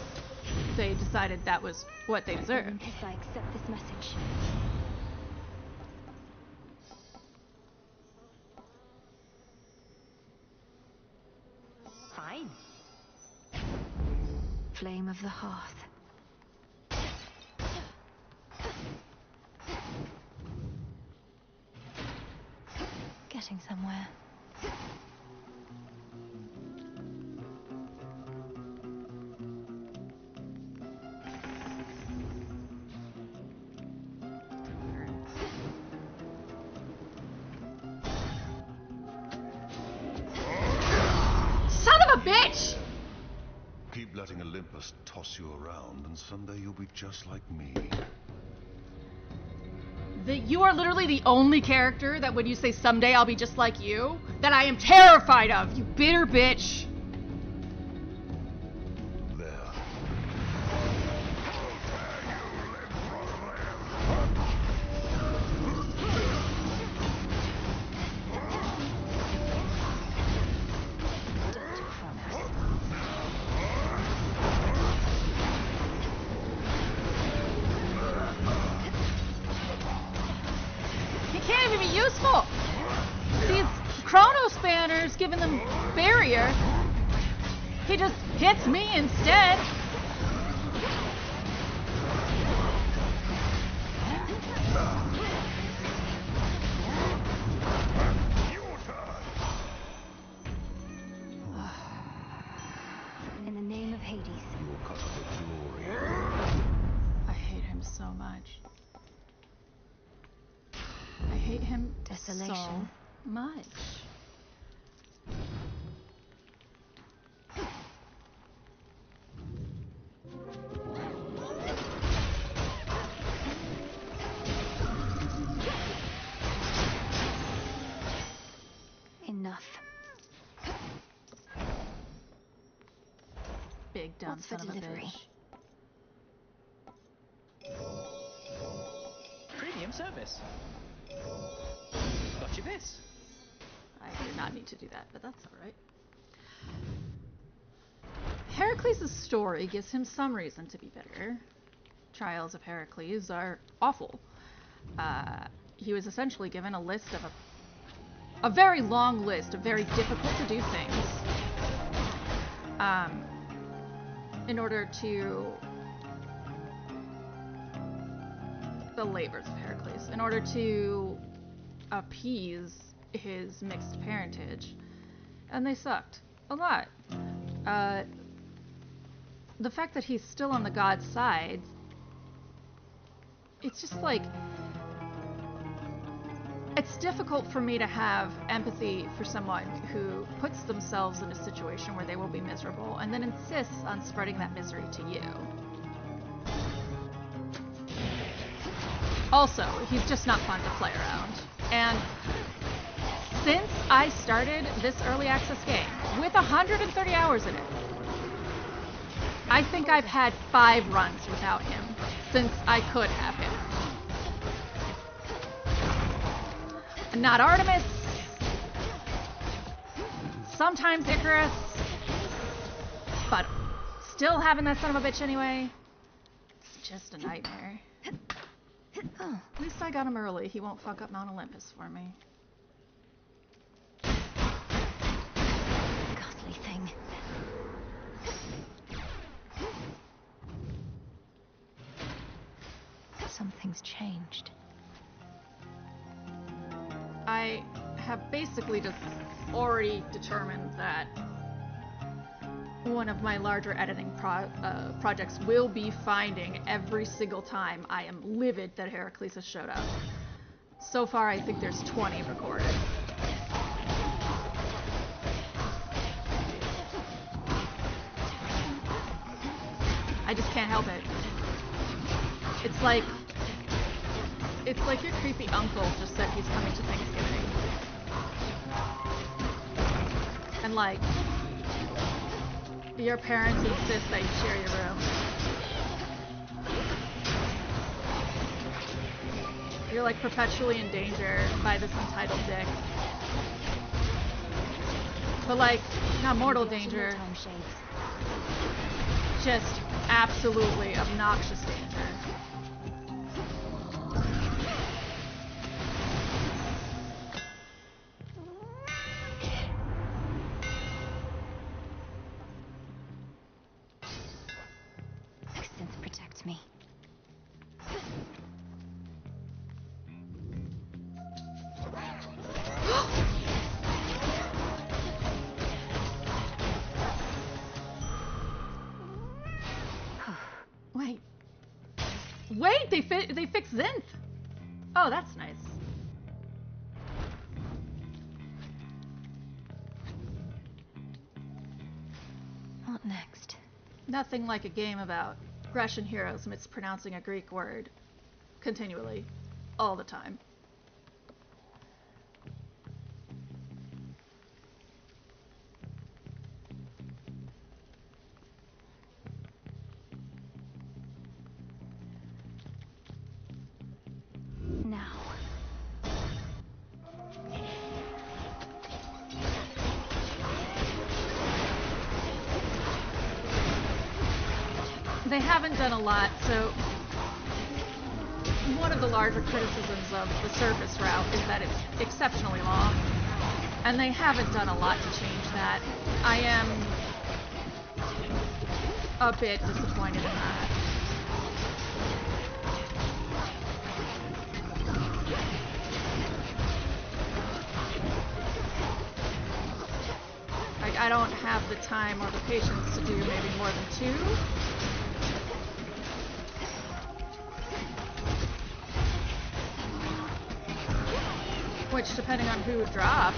they decided that was what they deserved. Olympus, I accept this message. Fine. flame of the hearth. Getting somewhere. Son of a bitch! Keep letting Olympus toss you around, and someday you'll be just like me. You are literally the only character that when you say someday I'll be just like you, that I am terrified of, you bitter bitch. Useful. These chrono spanners giving them barrier. He just hits me instead. In the name of Hades. Your cut of the glory. I hate him so much. I hate him Desolation. so much. Enough. Big dumb What's for son of a delivery? bitch. Premium service. Got you this. I did not need to do that, but that's alright. Heracles' story gives him some reason to be bitter. Trials of Heracles are awful. He was essentially given a list of a very long list of very difficult to do things in order to the labors of Heracles, in order to appease his mixed parentage, and they sucked a lot. The fact that he's still on the god's side, it's just like, it's difficult for me to have empathy for someone who puts themselves in a situation where they will be miserable and then insists on spreading that misery to you. Also, he's just not fun to play around. And since I started this early access game with 130 hours in it, I think I've had 5 runs without him since I could have him. Not Artemis, sometimes Icarus, but still having that son of a bitch anyway. It's just a nightmare. Oh, at least I got him early. He won't fuck up Mount Olympus for me. Ghastly thing. Something's changed. I have basically just already determined that one of my larger editing projects will be finding every single time I am livid that Heracles has showed up. So far, I think there's 20 recorded. I just can't help it. It's like your creepy uncle just said he's coming to Thanksgiving. And like, your parents insist that you share your room. You're like perpetually in danger by this entitled dick. But like, not mortal danger. Just absolutely obnoxious danger. Wait, they fixed Zinth. Oh, that's nice. What next? Nothing like a game about Grecian heroes mispronouncing a Greek word continually, all the time. Now. They haven't done a lot, so one of the larger criticisms of the surface route is that it's exceptionally long, and they haven't done a lot to change that. I am a bit disappointed in that. Like, I don't have the time or the patience to do maybe more than 2. Which, depending on who drops,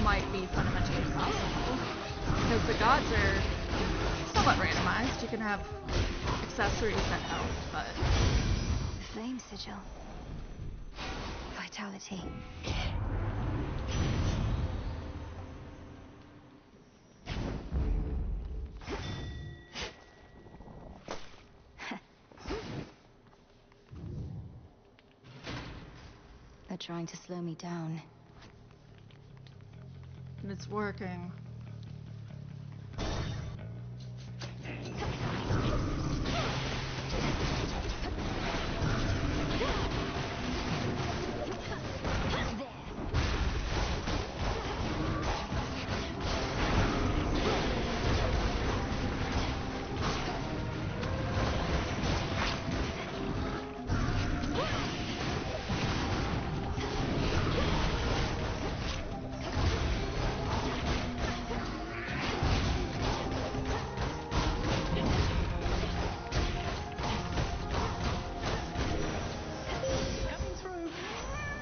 might be fundamentally possible. Because the gods are somewhat randomized. You can have accessories that help, but... Flame sigil. Vitality. They're trying to slow me down. And it's working.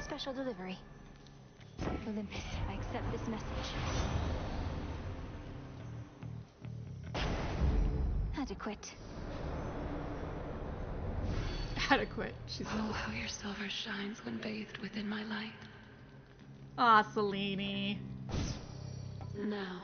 Special delivery. Olympus, I accept this message. Adequate. Adequate. She's oh, how your silver shines when bathed within my light. Aw, Selene. Now.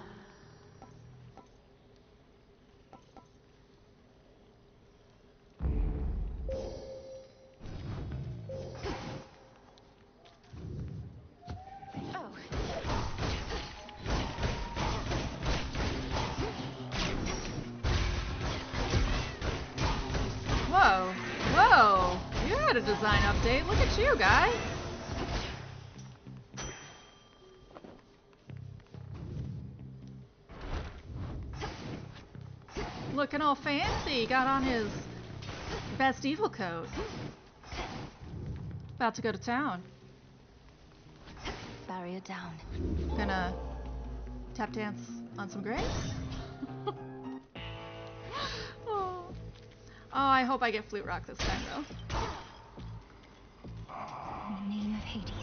Whoa. Whoa. You had a design update. Look at you, guys. Looking all fancy. Got on his best evil coat. About to go to town. Barrier down. Gonna tap dance on some graves? Oh, I hope I get Flute Rock this time, though. In the name of Hades.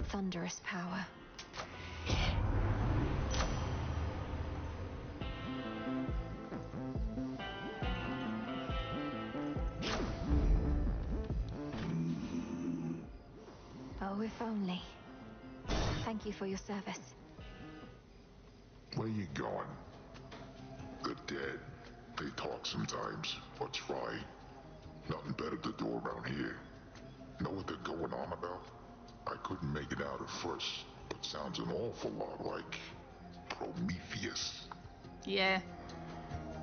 Thunderous power. Oh, if only. Thank you for your service. Where you going? The dead. They talk sometimes. What's right? Nothing better to do around here. Know what they're going on about? I couldn't make it out at first, but sounds an awful lot like Prometheus. Yeah.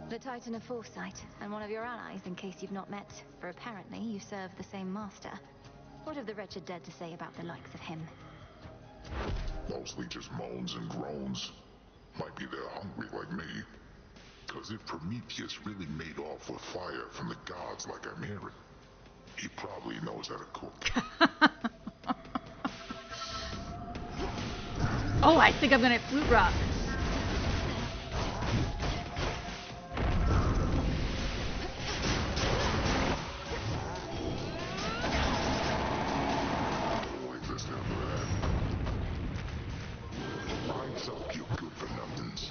The Titan of Foresight, and one of your allies in case you've not met, for apparently you serve the same master. What have the wretched dead to say about the likes of him? Mostly just moans and groans. Might be they're hungry like me. Cause if Prometheus really made off with fire from the gods like I'm hearing, he probably knows how to cook. Oh, I think I'm gonna hit Flute Rock. Like this never had. Mind's up, you good for nothings.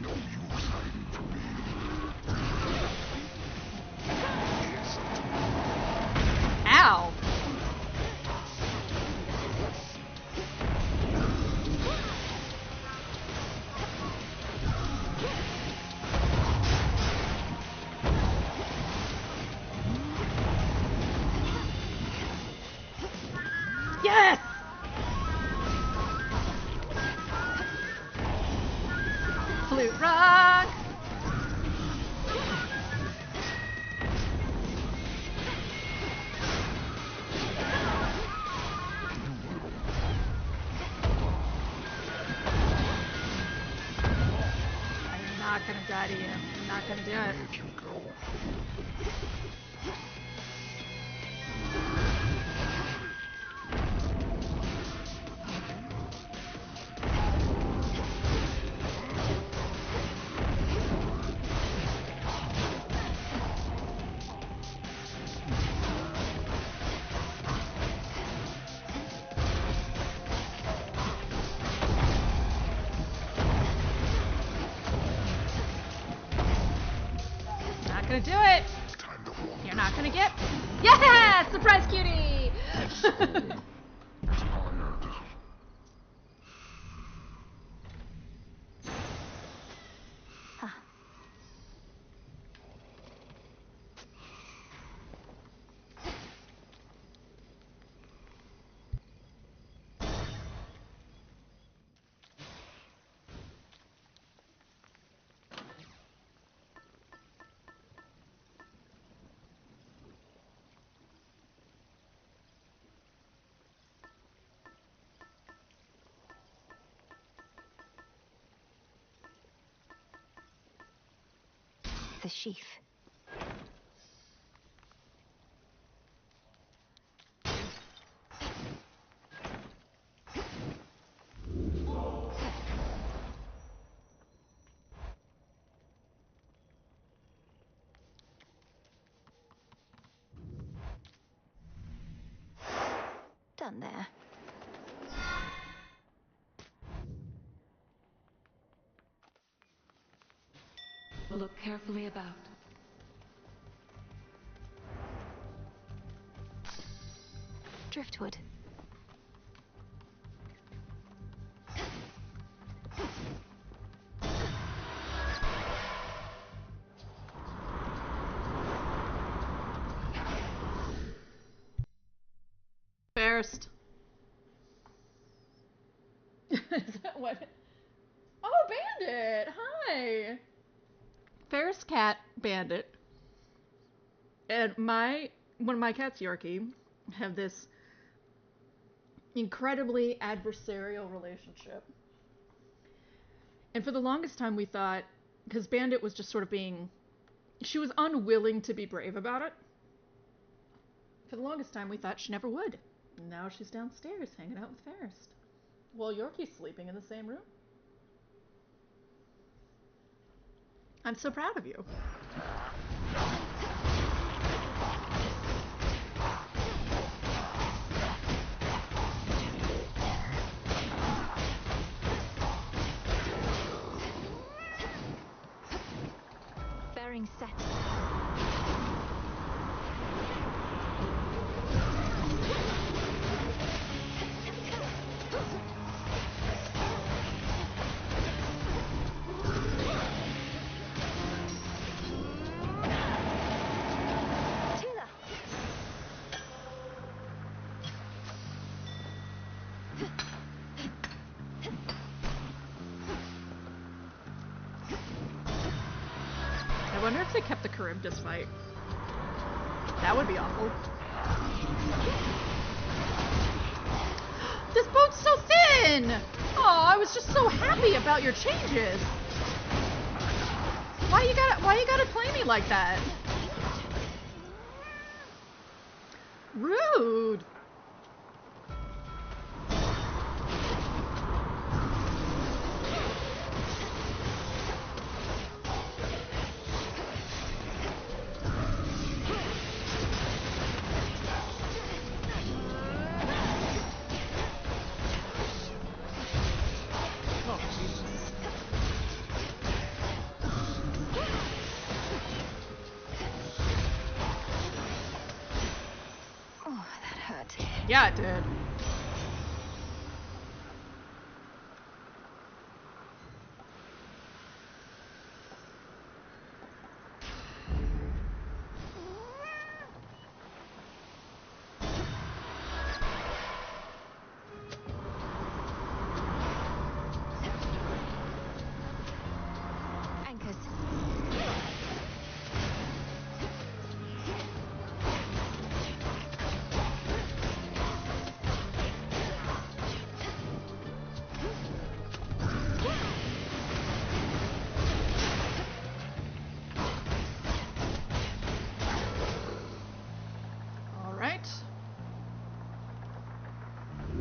No use hiding from me. Ow. Yes! Flute Rock! I'm not gonna die to you. I'm not gonna do it. Where'd you go? Not gonna do it. You're not gonna get. Yeah! Surprise cutie! The sheath. Done there. Look carefully about. Driftwood. First. Is that what? Oh, Bandit! Hi! Ferris Cat Bandit and one of my cats, Yorkie, have this incredibly adversarial relationship. And for the longest time we thought, because Bandit was just sort of she was unwilling to be brave about it. For the longest time we thought she never would. Now she's downstairs hanging out with Ferris. While Yorkie's sleeping in the same room. I'm so proud of you. Bearing set. I wonder if they kept the Charybdis fight. That would be awful. This boat's When? Oh, I was just so happy about your changes. Why you gotta play me like that? Rude. Yeah, it did. Anchors.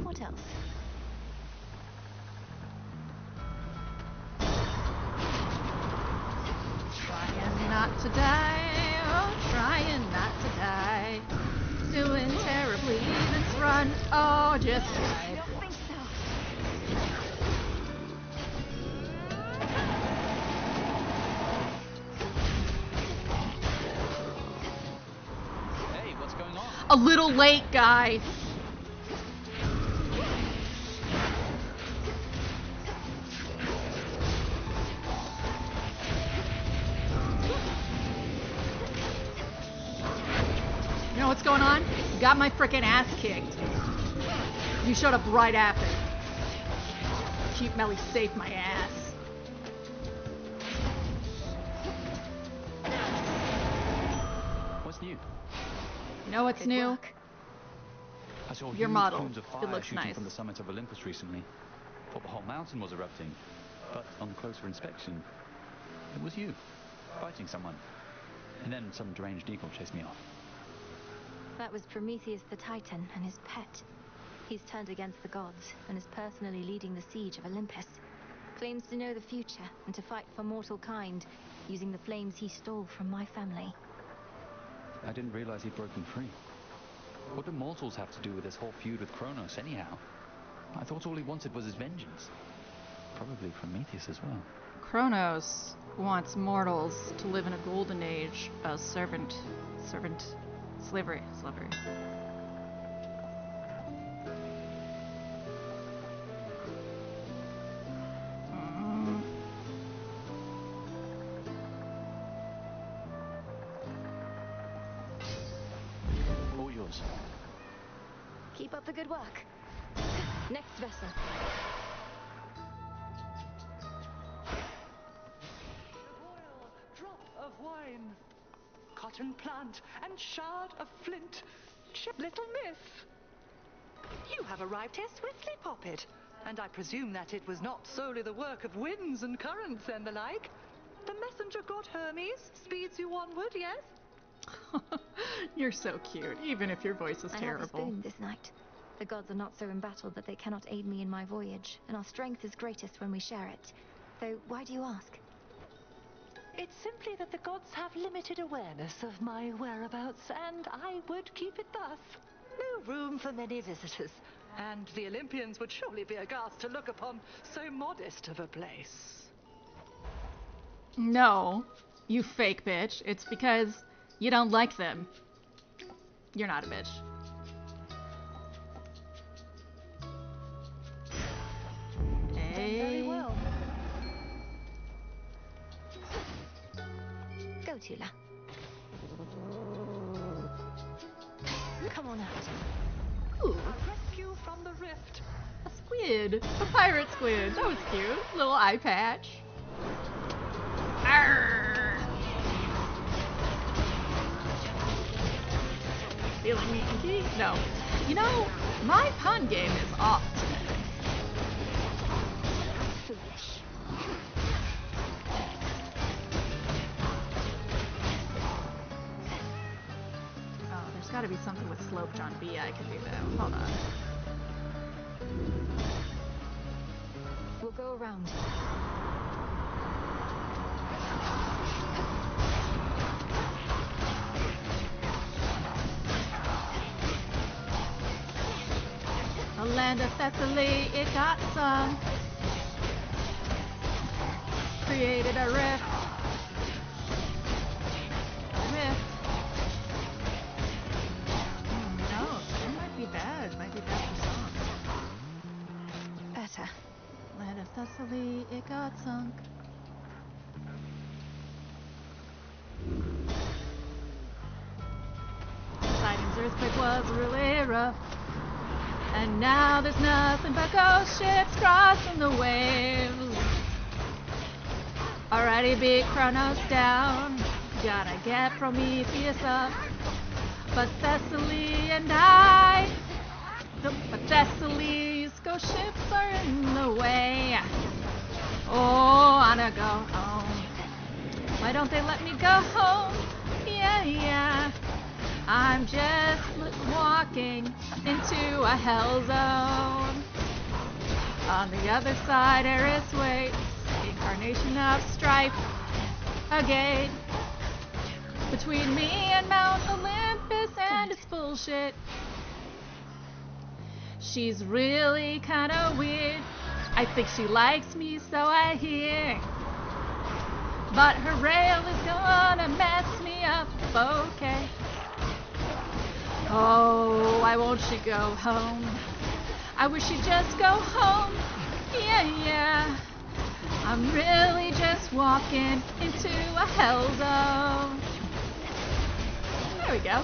What else? Trying not to die, oh, trying not to die. Doing terribly, let's run, oh, just I don't think so. Hey, what's going on? a little late, guys. You know what's going on? Got my frickin' ass kicked. You showed up right after. Keep Melly safe, my ass. What's new? You know what's new? I saw Your huge model. plumes of It fire looks shooting nice. from the summit of Olympus recently. Thought the whole mountain was erupting. But on closer inspection, it was you, fighting someone. And then some deranged eagle chased me off. That was Prometheus the Titan and his pet. He's turned against the gods and is personally leading the siege of Olympus. Claims to know the future and to fight for mortal kind, using the flames he stole from my family. I didn't realize he'd broken free. What do mortals have to do with this whole feud with Kronos anyhow? I thought all he wanted was his vengeance. Probably Prometheus as well. Kronos wants mortals to live in a golden age of slavery. All yours. Keep up the good work. Next vessel. Drop of wine, cotton plant, and shard of flint. Chip, little miss. You have arrived here swiftly, Poppet, and I presume that it was not solely the work of winds and currents and the like. The messenger god Hermes speeds you onward, yes? You're so cute, even if your voice is I terrible. have a spoon this night. The gods are not so embattled that they cannot aid me in my voyage, and our strength is greatest when we share it. Though, why do you ask? It's simply that the gods have limited awareness of my whereabouts, and I would keep it thus. No room for many visitors, and the Olympians would surely be aghast to look upon so modest of a place. No, you fake bitch. It's because you don't like them. You're not a bitch. Very well. Go, Tula. Come on out. Ooh, A rescue from the rift. a squid. A pirate squid. That was cute. Little eye patch. Arrgh. Feeling me inky? No. You know, my pun game is off today. gotta be something with sloped on B I can do though. Hold on. We'll go around. The land of Thessaly, it got sunk. Created a rift. No, it might be bad. It might be bad for songs. Better. Land of Thessaly, it got sunk. Poseidon's earthquake was really rough. And now there's nothing but ghost ships crossing the waves. Already beat Kronos down. Gotta get Prometheus up. But Thessaly and but Thessaly's ghost ships are in the way. Oh, I wanna go home. Why don't they let me go home? Yeah. I'm just walking into a hell zone. On the other side, Eris waits. Incarnation of strife. A gate between me and Mount Olympus, and it's bullshit. She's really kinda weird. I think she likes me, so I hear. But her rail is gonna mess me up, okay. Oh, why won't she go home? I wish she'd just go home. Yeah. I'm really just walking into a hell zone. There we go.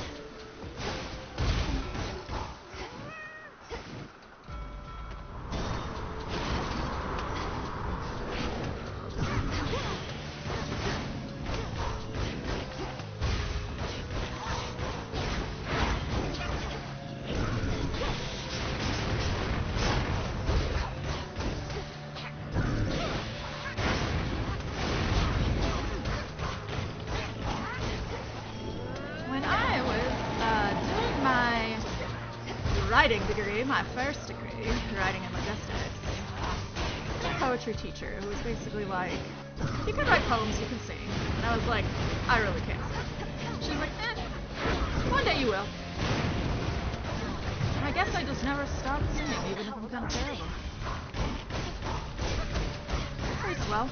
Writing degree, my first degree, writing and logistics. A poetry teacher who was basically like, you can write poems, you can sing. And I was like, I really can't sing. She's like, one day you will. And I guess I just never stopped singing, even if I'm kind of terrible. Pretty swell.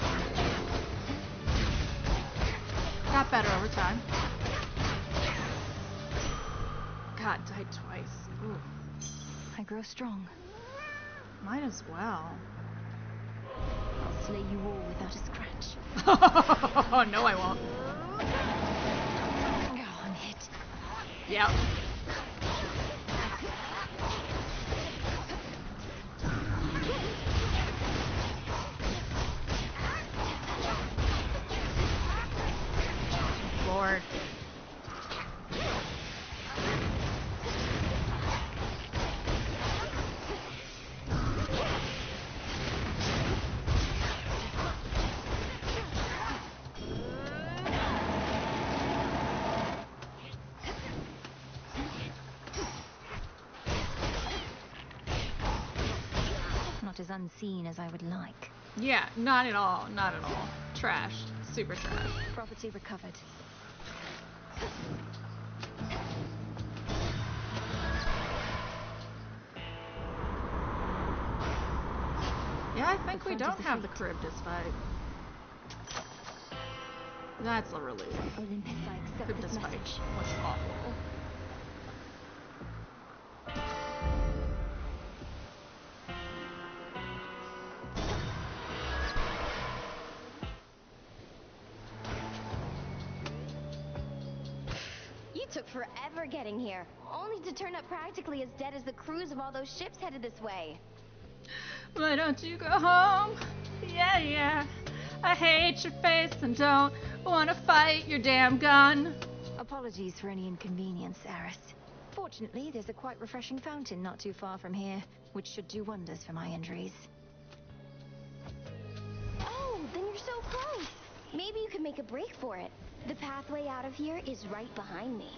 Got better over time. God, died twice. Ooh. I grow strong. Might as well. I'll slay you all without a scratch. Oh, no, I won't. Oh, I'm hit. Yep. Lord. As unseen as I would like. Yeah, not at all. Not at all. Trashed. Super trashed. Property recovered. Yeah, I think we don't have the Charybdis fight. That's a relief. Olympus, I accept Charybdis this fight message. was awful. Took forever getting here, only to turn up practically as dead as the crews of all those ships headed this way. Why don't you go home? Yeah. I hate your face and don't want to fight your damn gun. Apologies for any inconvenience, Eris. Fortunately, there's a quite refreshing fountain not too far from here, which should do wonders for my injuries. Oh, then you're so close. Maybe you can make a break for it. The pathway out of here is right behind me.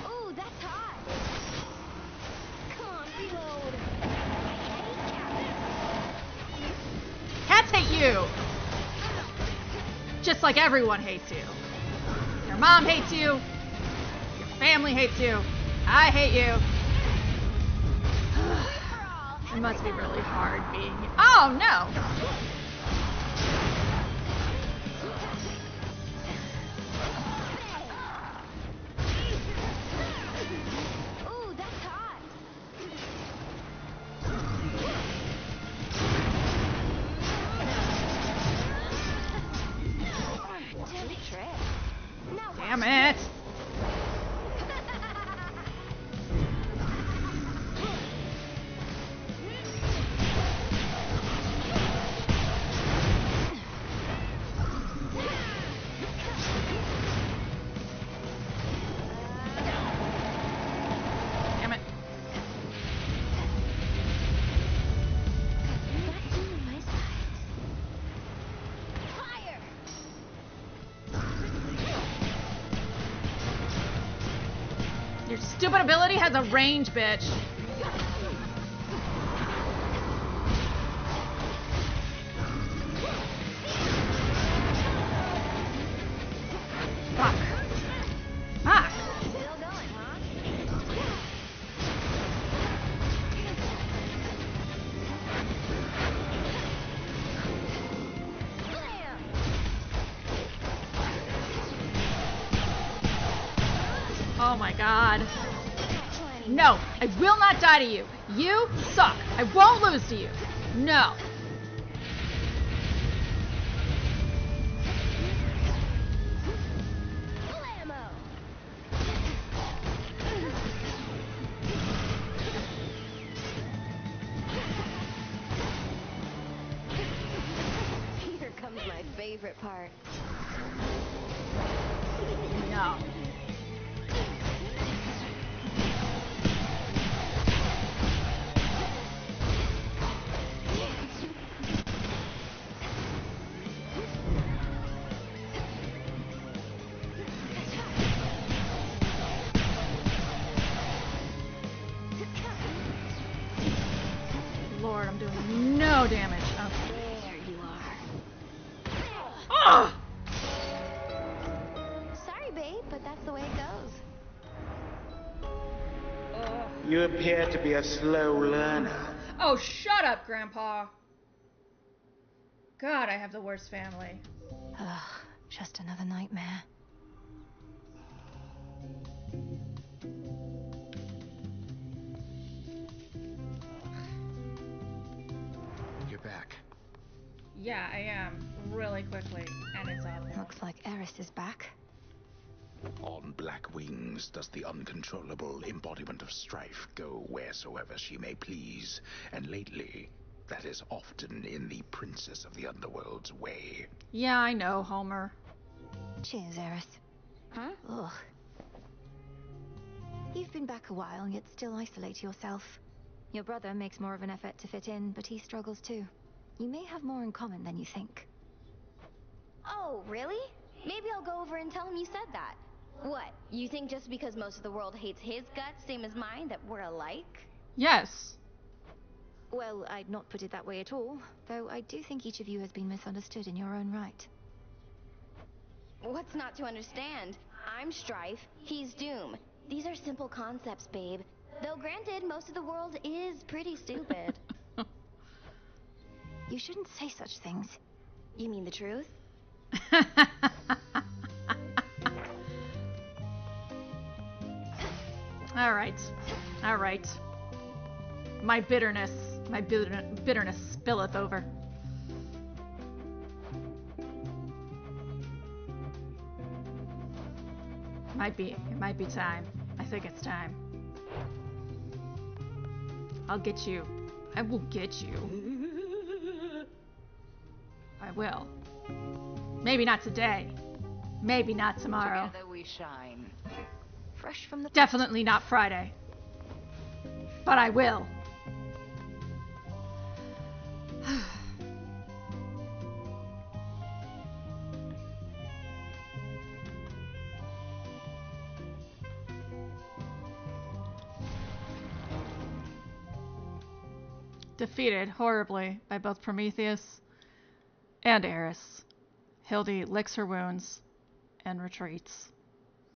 Ooh, that's hot. Come on, reload. Cats hate you! Just like everyone hates you. Your mom hates you. Your family hates you. I hate you. It must be really hard being... Oh, no! Ooh, that's hot. Damn it, Trick. Now Damn it! Damn it. Fire! Your stupid ability has a range, bitch. Fuck. Fuck. Still going, huh? Blam! Oh my god. No, I will not die to you. You suck. I won't lose to you. No. Blammo! Here comes my favorite part. No. Lord, I'm doing no damage. Okay. There you are. Ugh! Sorry, babe, but that's the way it goes. You appear to be a slow learner. Oh, shut up, Grandpa. God, I have the worst family. Ugh, just another nightmare. You're back. Yeah, I am. Really quickly. And it's awful. Looks like Eris is back. On black wings does the uncontrollable embodiment of strife go wheresoever she may please, and lately, that is often in the princess of the underworld's way. Yeah, I know, Homer. Cheers, Eris. Huh? Ugh. You've been back a while, yet still isolate yourself. Your brother makes more of an effort to fit in, but he struggles too. You may have more in common than you think. Oh, really? Maybe I'll go over and tell him you said that. What, you think just because most of the world hates his guts, same as mine, that we're alike? Yes. Well, I'd not put it that way at all, though I do think each of you has been misunderstood in your own right. What's not to understand? I'm Strife, he's Doom. These are simple concepts, babe. Though granted, most of the world is pretty stupid. You shouldn't say such things. You mean the truth? All right. All right. My bitterness spilleth over. It might be time. I think it's time. I'll get you. I will get you. I will. Maybe not today. Maybe not tomorrow. Together we shine. Fresh from the Definitely not Friday. But I will. Defeated horribly by both Prometheus and Eris, Hildy licks her wounds and retreats.